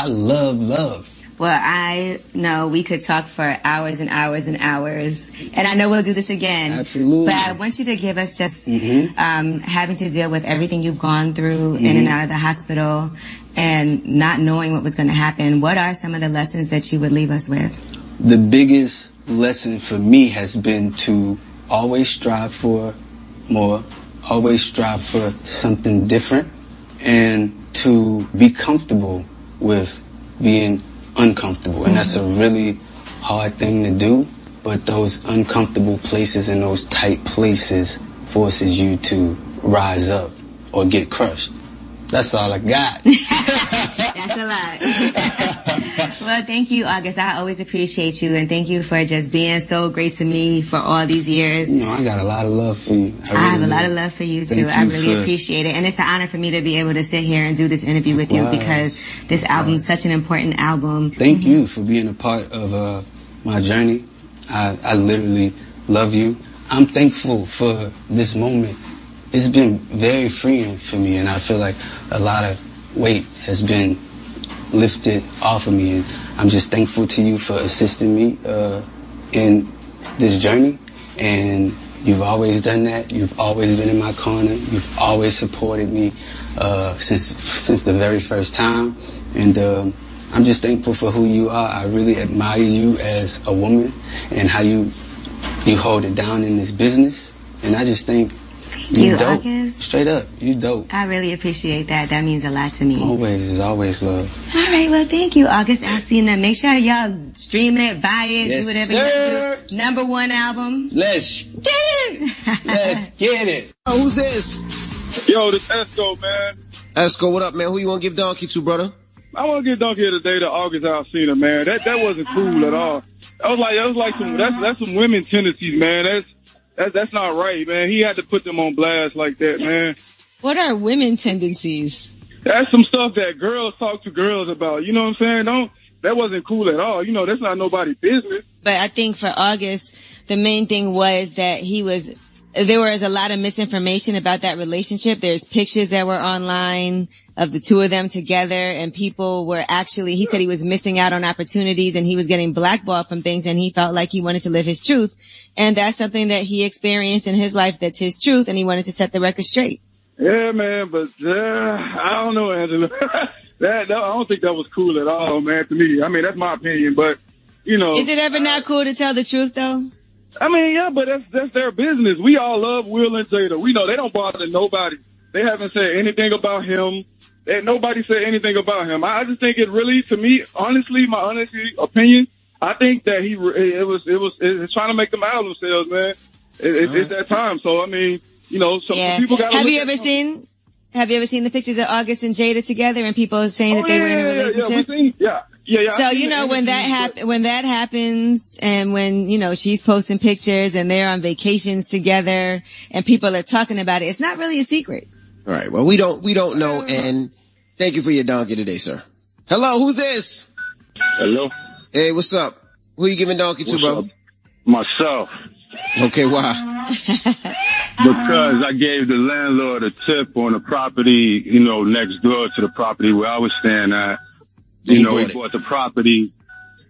M: love love.
B: Well, I know we could talk for hours and hours and hours, and I know we'll do this again.
M: Absolutely.
B: But I want you to give us just having to deal with everything you've gone through in and out of the hospital and not knowing what was going to happen. What are some of the lessons that you would leave us with?
M: The biggest lesson for me has been to always strive for more, always strive for something different, and to be comfortable with being uncomfortable. And that's a really hard thing to do, but those uncomfortable places and those tight places forces you to rise up or get crushed. That's all I got.
B: That's a lot. Well, thank you, August. I always appreciate you, and thank you for just being so great to me for all these years.
M: You know, I got a lot of love for you.
B: I have a lot of love for you, too. I really appreciate it. And it's an honor for me to be able to sit here and do this interview with you because this album is such an important album.
M: Thank you for being a part of my journey. I literally love you. I'm thankful for this moment. It's been very freeing for me, and I feel like a lot of weight has been lifted off of me, and I'm just thankful to you for assisting me in this journey. And you've always done that. You've always been in my corner. You've always supported me since the very first time, and I'm just thankful for who you are. I really admire you as a woman and how you hold it down in this business, and I just think you dope. August. Straight up, you dope.
B: I really appreciate that. That means a lot to me.
M: Always love.
B: All right, well, thank you, August Alsina. Make sure y'all stream it, buy it, do whatever you have to do. #1 album.
M: Let's get it. Let's get it.
A: Oh, who's this?
N: Yo, this Esco, man.
A: Esco, what up, man? Who you want to give Donkey to, brother?
N: I want to give Donkey today to August Alsina, man. That wasn't cool at all. That was like that's some women tendencies, man. That's not right, man. He had to put them on blast like that, man.
B: What are women tendencies?
N: That's some stuff that girls talk to girls about. You know what I'm saying? That wasn't cool at all. You know, that's not nobody's business.
B: But I think for August, the main thing was that there was a lot of misinformation about that relationship. There's pictures that were online of the two of them together, and people were he said he was missing out on opportunities and he was getting blackballed from things, and he felt like he wanted to live his truth. And that's something that he experienced in his life that's his truth, and he wanted to set the record straight.
N: Yeah, man, but I don't know, Angela. I don't think that was cool at all, man, to me. I mean, that's my opinion, but, you know.
B: Is it ever not cool to tell the truth, though?
N: I mean, yeah, but that's their business. We all love Will and Jada. We know they don't bother nobody. They haven't said anything about him. Nobody said anything about him. I just think it really, to me, honestly, my honest opinion, I think that it was trying to make them out of themselves, man. It's that time. So, I mean, you know, some people got to
B: Have you ever seen the pictures of August and Jada together and people saying that they were in a relationship?
N: Yeah.
B: So, you know, when that happens and when, you know, she's posting pictures and they're on vacations together and people are talking about it, it's not really a secret.
A: All right. Well, we don't know. And thank you for your donkey today, sir. Hello. Who's this?
H: Hello.
A: Hey, what's up? Who you giving donkey to, bro?
H: Myself.
A: Okay. Why?
H: Because I gave the landlord a tip on the property, you know, next door to the property where I was staying at. You know, he bought the property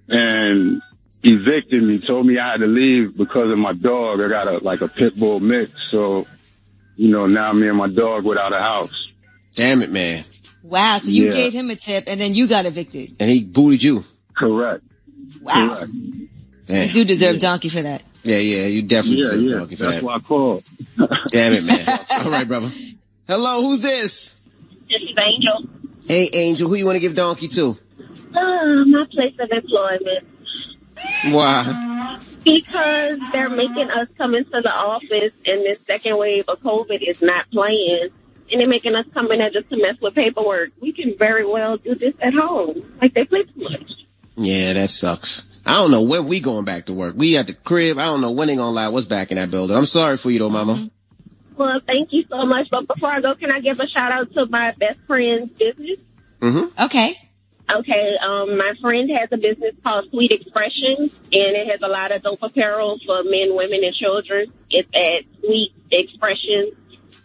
H: and evicted me, told me I had to leave because of my dog. I got a pit bull mix. So, you know, now me and my dog without a house.
A: Damn it, man.
B: Wow. So you gave him a tip and then you got evicted.
A: And he booted you.
H: Correct.
B: Wow.
H: Correct.
B: You do deserve donkey for that.
A: Yeah, you definitely deserve donkey for that.
H: That's why I called.
A: Damn it, man. All right, brother. Hello, who's this?
O: This is Angel.
A: Hey, Angel, who you want to give donkey to?
O: My place of employment.
A: Why?
O: Because they're making us come into the office and this second wave of COVID is not playing. And they're making us come in there just to mess with paperwork. We can very well do this at home. Like, they play too much.
A: Yeah, that sucks. I don't know when we going back to work. We at the crib. I don't know when they gonna allow us back in that building. I'm sorry for you though, mama.
O: Well, thank you so much. But before I go, can I give a shout out to my best friend's business?
B: Okay.
O: Okay, my friend has a business called Sweet Expressions, and it has a lot of dope apparel for men, women, and children. It's at Sweet Expressions,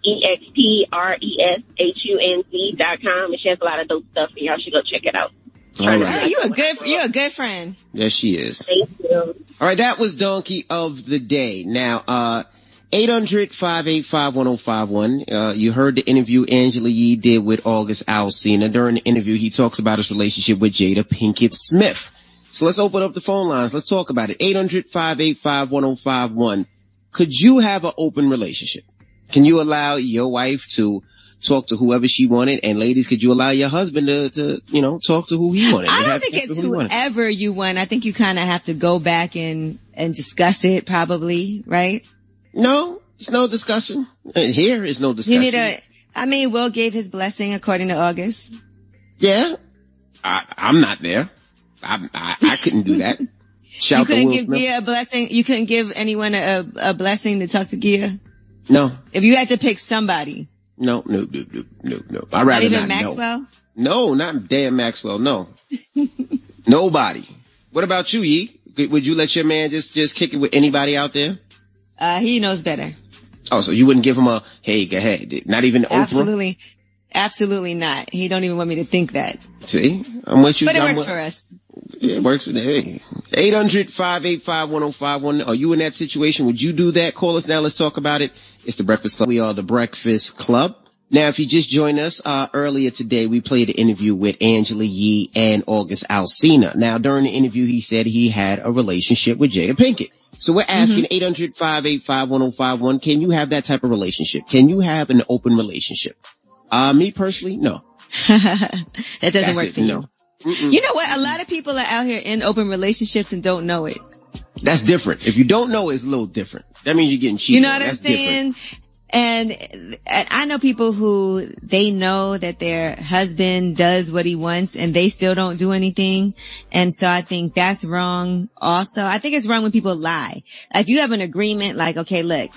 O: EXPRESHUNZ.com, and she has a lot of dope stuff, and y'all should go check it out.
A: All right.
B: Oh, you're a good friend.
A: Yes, she is.
O: Thank you.
A: All right, that was Donkey of the Day. Now, 800-585-1051. You heard the interview Angela Yee did with August Alsina. During the interview, he talks about his relationship with Jada Pinkett-Smith. So let's open up the phone lines. Let's talk about it. 800-585-1051. Could you have an open relationship? Can you allow your wife to talk to whoever she wanted? And ladies, could you allow your husband to talk to who he wanted?
B: I don't think it's whoever you want. I think you kind of have to go back and discuss it probably, right?
A: No, it's no discussion. Here is no discussion.
B: Will gave his blessing according to August.
A: Yeah. I'm not there. I couldn't do that.
B: You couldn't give Gia a blessing? You couldn't give anyone a blessing to talk to Gia?
A: No.
B: If you had to pick somebody.
A: No. I'd rather
B: not even
A: not
B: Maxwell?
A: No, not damn Maxwell. No. Nobody. What about you, Yee? Would you let your man just kick it with anybody out there?
B: He knows better.
A: Oh, so you wouldn't give him a, hey, go ahead. Not even Oprah?
B: Absolutely not. He don't even want me to think that.
A: See? I'm with you.
B: But it works for us.
A: Yeah, it works. Hey. 800-585-1051. Are you in that situation? Would you do that? Call us now. Let's talk about it. It's the Breakfast Club. We are the Breakfast Club. Now, if you just joined us, earlier today, we played an interview with Angela Yee and August Alsina. Now, during the interview, he said he had a relationship with Jada Pinkett. So we're asking 800-585-1051, can you have that type of relationship? Can you have an open relationship? Me personally, no.
B: That doesn't work for you.
A: No.
B: You know what? A lot of people are out here in open relationships and don't know it.
A: That's different. If you don't know, it's a little different. That means you're getting cheated.
B: You know what I'm saying? And I know people who they know that their husband does what he wants and they still don't do anything. And so I think that's wrong also. I think it's wrong when people lie. If you have an agreement, like, okay, look,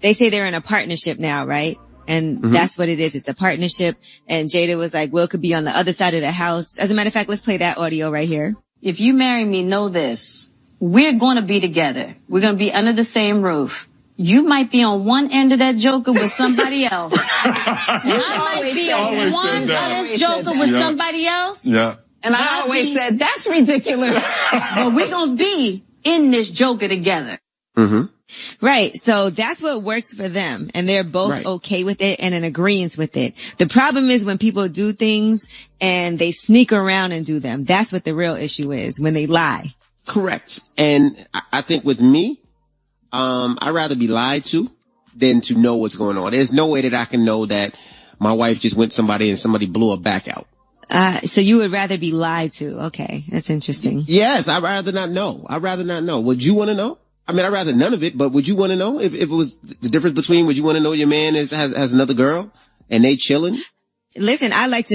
B: they say they're in a partnership now, right? And that's what it is. It's a partnership. And Jada was like, Will could be on the other side of the house. As a matter of fact, let's play that audio right here.
P: If you marry me, know this. We're going to be together. We're going to be under the same roof. You might be on one end of that joker with somebody else. And I might be on one of this joker with somebody else.
Q: Yeah.
P: And I always said, that's ridiculous. But we're going to be in this joker together.
B: Right. So that's what works for them. And they're both okay with it and in agreement with it. The problem is when people do things and they sneak around and do them. That's what the real issue is, when they lie.
A: Correct. And I think with me, I'd rather be lied to than to know what's going on. There's no way that I can know that my wife just went somebody and somebody blew her back out.
B: So you would rather be lied to. Okay. That's interesting.
A: Yes. I'd rather not know. Would you want to know? I mean, I'd rather none of it, but would you want to know if it was the difference between, would you want to know your man has another girl and they chilling?
B: Listen, I would like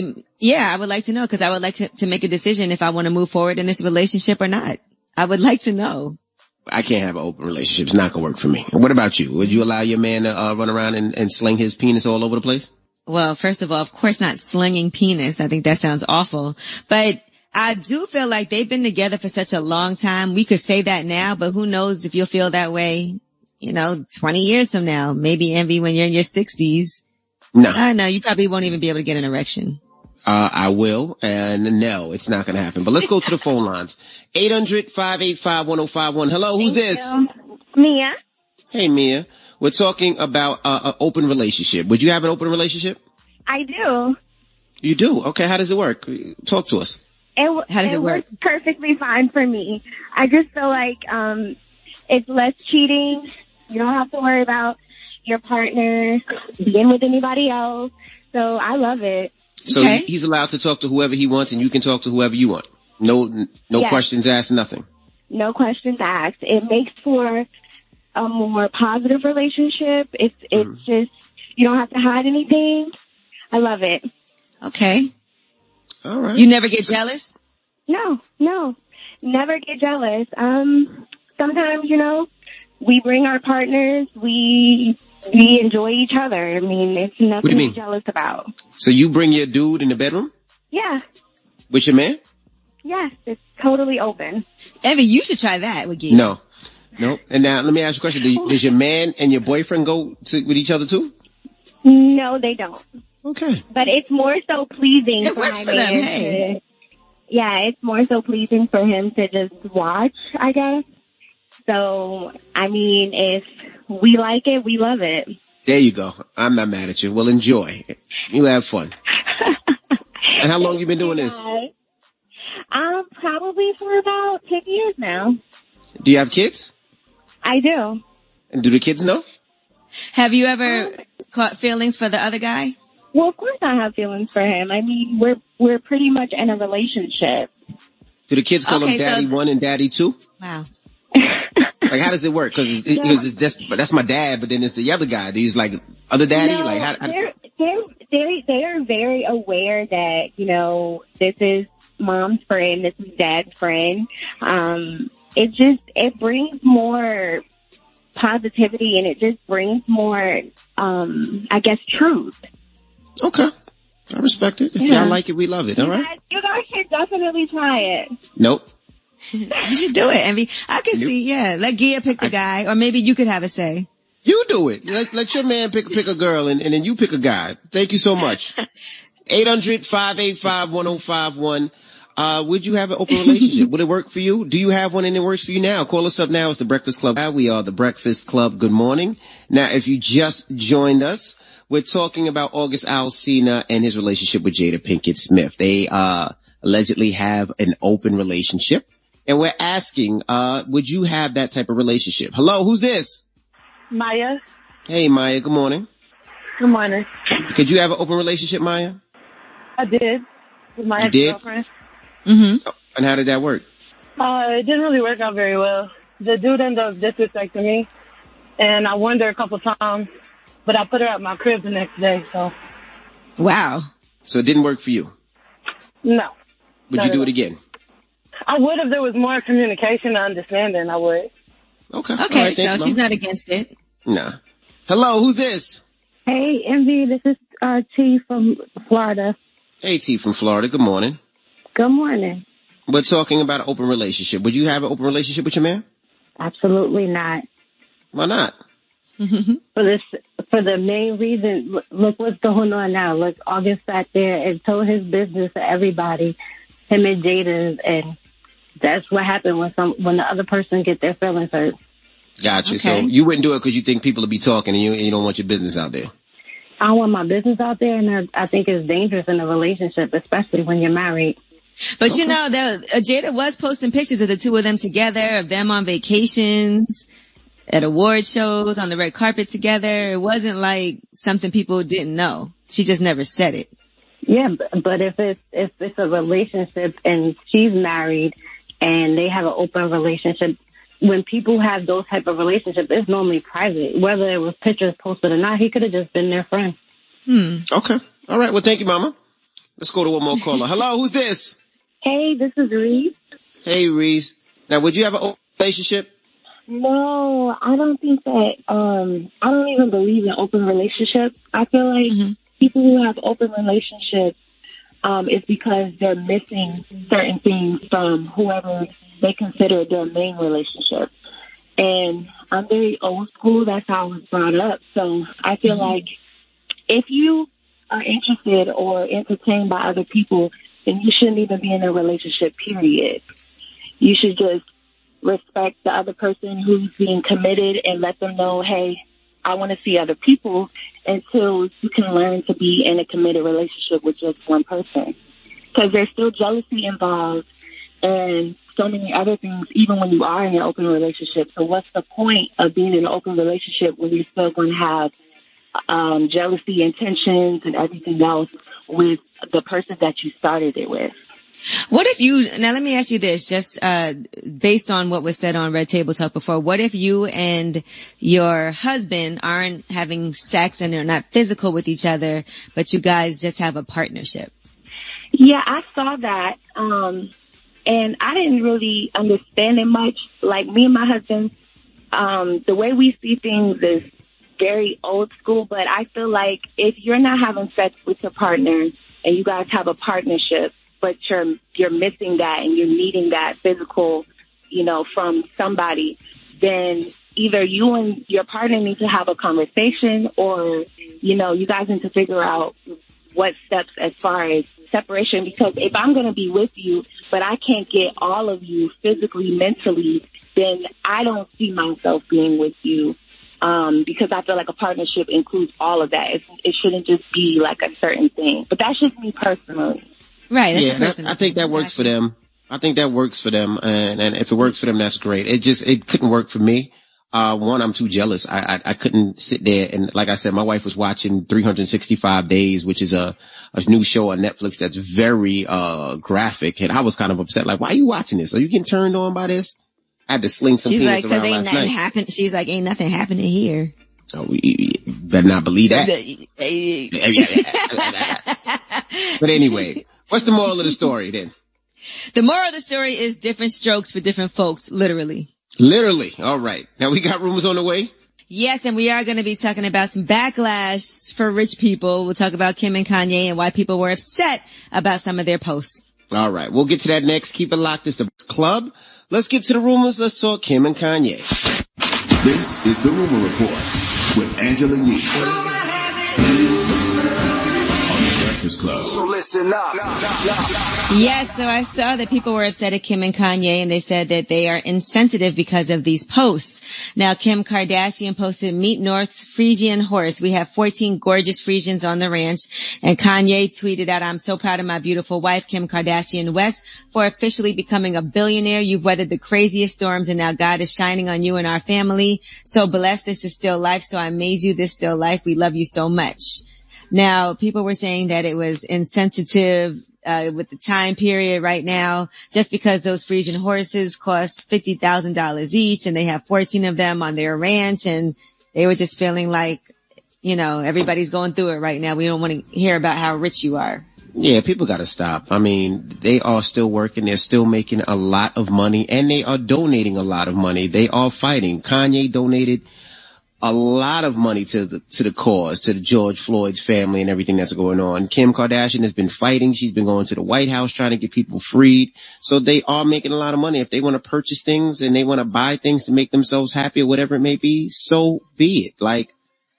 B: to know because I would like to make a decision if I want to move forward in this relationship or not. I would like to know.
A: I can't have an open relationship. It's not going to work for me. What about you? Would you allow your man to run around and sling his penis all over the place?
B: Well, first of all, of course not slinging penis. I think that sounds awful. But I do feel like they've been together for such a long time. We could say that now, but who knows if you'll feel that way, 20 years from now. Maybe, Envy, when you're in your 60s.
A: No.
B: No, you probably won't even be able to get an erection.
A: I will, and no, it's not going to happen. But let's go to the phone lines. 800-585-1051. Hello, who's this?
O: Mia.
A: Hey, Mia. We're talking about an open relationship. Would you have an open relationship?
O: I do.
A: You do? Okay, how does it work? Talk to us.
B: How does it work?
O: Works perfectly fine for me. I just feel like it's less cheating. You don't have to worry about your partner being with anybody else. So I love it.
A: So he's allowed to talk to whoever he wants, and you can talk to whoever you want. No questions asked, nothing.
O: No questions asked. It makes for a more positive relationship. It's just, you don't have to hide anything. I love it.
B: Okay.
A: All right.
B: You never get jealous?
O: No. Never get jealous. Sometimes, we bring our partners, we enjoy each other. I mean, it's nothing to be jealous about.
A: So you bring your dude in the bedroom?
O: Yeah.
A: With your man?
O: Yes, it's totally open.
B: Envy, you should try that with Gia.
A: No. And now let me ask you a question. Does your man and your boyfriend go with each other too?
O: No, they don't.
A: Okay.
O: But it's more so pleasing
B: It
O: for
B: works
O: my
B: for them,
O: man
B: hey.
O: yeah, it's more so pleasing for him to just watch, I guess. So, I mean, if we like it, we love it.
A: There you go. I'm not mad at you. Well, enjoy. You have fun. And how long you been doing this?
O: Probably for about 10 years now.
A: Do you have kids?
O: I do.
A: And do the kids know?
B: Have you ever caught feelings for the other guy?
O: Well, of course I have feelings for him. I mean, we're pretty much in a relationship.
A: Do the kids call him Daddy 1 and Daddy 2?
B: Wow.
A: Like, how does it work? Because that's my dad, but then it's the other guy. He's like other daddy.
O: No,
A: like how
O: they're very aware that, you know, this is mom's friend, this is dad's friend. It brings more positivity and it just brings more, I guess, truth.
A: Okay. I respect it. If y'all like it, we love it. All right.
O: You guys should definitely try it.
A: Nope.
B: You should do it, Envy. I can see, let Gia pick the guy, or maybe you could have a say.
A: You do it. Let your man pick a girl, and then you pick a guy. Thank you so much. 800-585-1051. Would you have an open relationship? Would it work for you? Do you have one and it works for you now? Call us up now. It's the Breakfast Club. We are the Breakfast Club. Good morning. Now, if you just joined us, we're talking about August Alsina and his relationship with Jada Pinkett-Smith. They allegedly have an open relationship. And we're asking, would you have that type of relationship? Hello, who's this?
Q: Maya.
A: Hey, Maya. Good morning.
Q: Good morning.
A: Could you have an open relationship, Maya?
Q: I did. With my
A: You
Q: ex-girlfriend.
A: did? Mm-hmm. And how did that work?
Q: It didn't really work out very well. The dude ended up disrespecting me. And I warned her a couple times. But I put her at my crib the next day, so.
B: Wow.
A: So it didn't work for you?
Q: No.
A: Would you do it again?
Q: I would if there was more communication and understanding, I would.
A: Okay.
B: Okay, right, so she's not against it.
A: Nah. Hello, who's this?
F: Hey, Envy, this is T from Florida.
A: Hey, T from Florida. Good morning.
F: Good morning.
A: We're talking about an open relationship. Would you have an open relationship with your man?
F: Absolutely not.
A: Why not?
F: For the main reason, look what's going on now. Look, August sat there and told his business to everybody, him and Jada's, and that's what happened when the other person get their feelings hurt.
A: Gotcha.
F: Okay.
A: So you wouldn't do it because you think people will be talking and you don't want your business out there.
F: I don't want my business out there, and I think it's dangerous in a relationship, especially when you're married.
B: But you know, Jada was posting pictures of the two of them together, of them on vacations, at award shows, on the red carpet together. It wasn't like something people didn't know. She just never said it.
F: Yeah, but if it's a relationship and she's married and they have an open relationship, when people have those type of relationships, it's normally private. Whether it was pictures posted or not, he could have just been their friend.
A: Okay. All right. Well, thank you, Mama. Let's go to one more caller. Hello, who's this?
F: Hey, this is Reese.
A: Hey, Reese. Now, would you have an open relationship?
O: No, I don't think that, I don't even believe in open relationships. I feel like people who have open relationships, is because they're missing certain things from whoever they consider their main relationship. And I'm very old school. That's how I was brought up. So I feel like if you are interested or entertained by other people, then you shouldn't even be in a relationship, period. You should just respect the other person who's being committed and let them know, hey, I want to see other people, until you can learn to be in a committed relationship with just one person. Because there's still jealousy involved and so many other things, even when you are in an open relationship. So what's the point of being in an open relationship when you're still going to have jealousy and tensions and everything else with the person that you started it with?
B: What if now let me ask you this, just based on what was said on Red Table Talk before, what if you and your husband aren't having sex and they're not physical with each other, but you guys just have a partnership?
O: Yeah, I saw that, and I didn't really understand it much. Like, me and my husband, the way we see things is very old school, but I feel like if you're not having sex with your partner and you guys have a partnership, but you're missing that and you're needing that physical, from somebody, then either you and your partner need to have a conversation, or, you guys need to figure out what steps as far as separation, because if I'm going to be with you, but I can't get all of you physically, mentally, then I don't see myself being with you. Because I feel like a partnership includes all of that. It shouldn't just be like a certain thing. But that's just me personally.
B: Right.
A: I think that works for them. I think that works for them. And if it works for them, that's great. It couldn't work for me. One, I'm too jealous. I couldn't sit there. And like I said, my wife was watching 365 Days, which is a new show on Netflix that's very, graphic. And I was kind of upset. Like, why are you watching this? Are you getting turned on by this? I had to sling some penis around last night.
B: She's like, ain't nothing happening here.
A: Oh, you better not believe that. But anyway, what's the moral of the story then?
B: The moral of the story is different strokes for different folks, literally.
A: Literally. All right. Now we got rumors on the way.
B: Yes, and we are going to be talking about some backlash for rich people. We'll talk about Kim and Kanye and why people were upset about some of their posts.
A: All right. We'll get to that next. Keep it locked. It's the club. Let's get to the rumors. Let's talk Kim and Kanye.
J: This is the Rumor Report with Angela Yee on the Breakfast Club.
R: So listen up.
B: Yes, so I saw that people were upset at Kim and Kanye, and they said that they are insensitive because of these posts. Now, Kim Kardashian posted, "Meet North's Frisian horse. We have 14 gorgeous Frisians on the ranch." And Kanye tweeted out, "I'm so proud of my beautiful wife, Kim Kardashian West, for officially becoming a billionaire. You've weathered the craziest storms, and now God is shining on you and our family. So blessed. This is still life. So I made you this still life. We love you so much." Now, people were saying that it was insensitive with the time period right now, just because those Frisian horses cost $50,000 each, and they have 14 of them on their ranch, and they were just feeling like, everybody's going through it right now. We don't want to hear about how rich you are.
A: Yeah, people got to stop. I mean, they are still working. They're still making a lot of money, and they are donating a lot of money. They are fighting. Kanye donated a lot of money to the cause, to the George Floyd's family and everything that's going on. Kim Kardashian has been fighting. She's been going to the White House trying to get people freed. So they are making a lot of money. If they want to purchase things and they want to buy things to make themselves happy or whatever it may be, so be it. Like,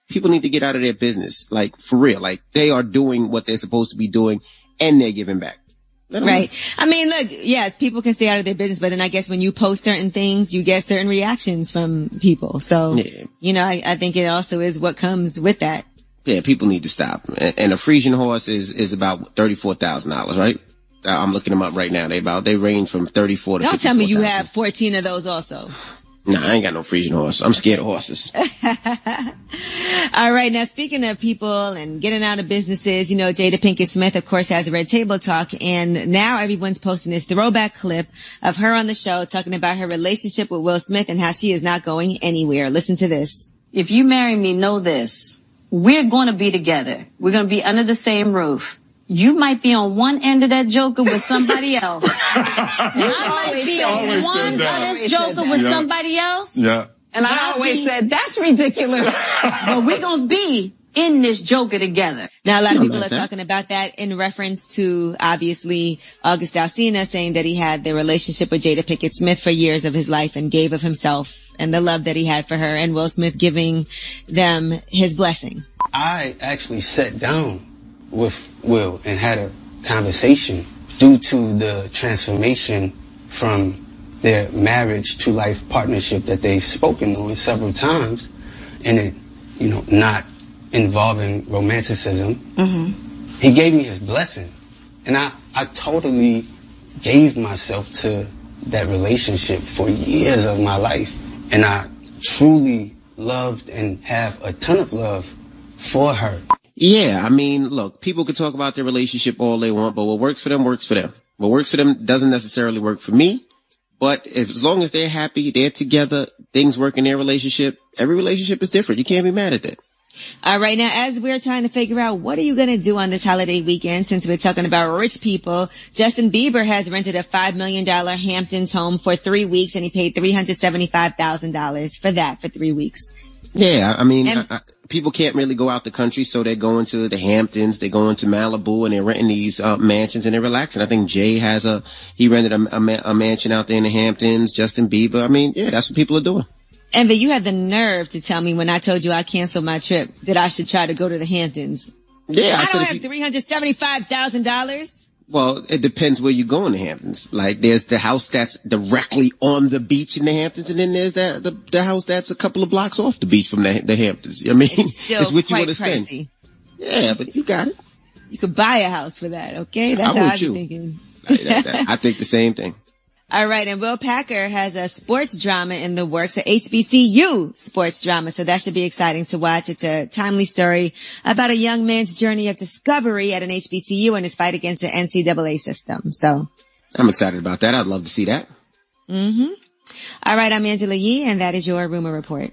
A: people need to get out of their business. Like, for real. Like, they are doing what they're supposed to be doing, and they're giving back.
B: Right. I mean, look, yes, people can stay out of their business, but then I guess when you post certain things, you get certain reactions from people. So, I think it also is what comes with that.
A: Yeah, people need to stop. And a Frisian horse is about $34,000, right? I'm looking them up right now. They range from 34 to 54,000.
B: Don't tell me you have 14 of those also.
A: Nah, I ain't got no Frisian horse. I'm scared of horses.
B: All right. Now, speaking of people and getting out of businesses, Jada Pinkett-Smith, of course, has a Red Table Talk. And now everyone's posting this throwback clip of her on the show talking about her relationship with Will Smith and how she is not going anywhere. Listen to this.
P: If you marry me, know this. We're going to be together. We're going to be under the same roof. You might be on one end of that joker with somebody else. And I might be on one of this joker with somebody else.
S: Yeah.
P: And I always said, that's ridiculous. But we're going to be in this joker together.
B: Now, a lot of people are talking about that in reference to, obviously, August Alsina saying that he had the relationship with Jada Pinkett-Smith for years of his life and gave of himself and the love that he had for her, and Will Smith giving them his blessing.
M: I actually sat down with Will and had a conversation due to the transformation from their marriage to life partnership that they've spoken on several times, and it, not involving romanticism. Mm-hmm. He gave me his blessing, and I totally gave myself to that relationship for years of my life, and I truly loved and have a ton of love for her.
A: Yeah, I mean, look, people can talk about their relationship all they want, but what works for them works for them. What works for them doesn't necessarily work for me. But as long as they're happy, they're together, things work in their relationship, every relationship is different. You can't be mad at that.
B: All right. Now, as we're trying to figure out what are you going to do on this holiday weekend, since we're talking about rich people, Justin Bieber has rented a $5 million Hamptons home for 3 weeks, and he paid $375,000 for that for 3 weeks.
A: Yeah, I mean, people can't really go out the country, so they're going to the Hamptons, they're going to Malibu, and they're renting these mansions and they're relaxing. I think Jay he rented a mansion out there in the Hamptons. Justin Bieber. I mean, yeah, that's what people are doing.
B: Envy, you had the nerve to tell me when I told you I canceled my trip that I should try to go to the Hamptons.
A: Yeah,
B: I don't have $375,000.
A: Well, it depends where you go in the Hamptons. Like, there's the house that's directly on the beach in the Hamptons, and then there's the house that's a couple of blocks off the beach from the Hamptons. I mean,
B: it's
A: what you
B: quite
A: want to
B: pricey.
A: spend. Yeah, but you got it.
B: You could buy a house for that, okay? That's how I'm thinking.
A: I think the same thing.
B: All right, and Will Packer has a sports drama in the works, a HBCU sports drama, so that should be exciting to watch. It's a timely story about a young man's journey of discovery at an HBCU and his fight against the NCAA system. So
A: I'm excited about that. I'd love to see that.
B: All right, I'm Angela Yee, and that is your Rumor Report.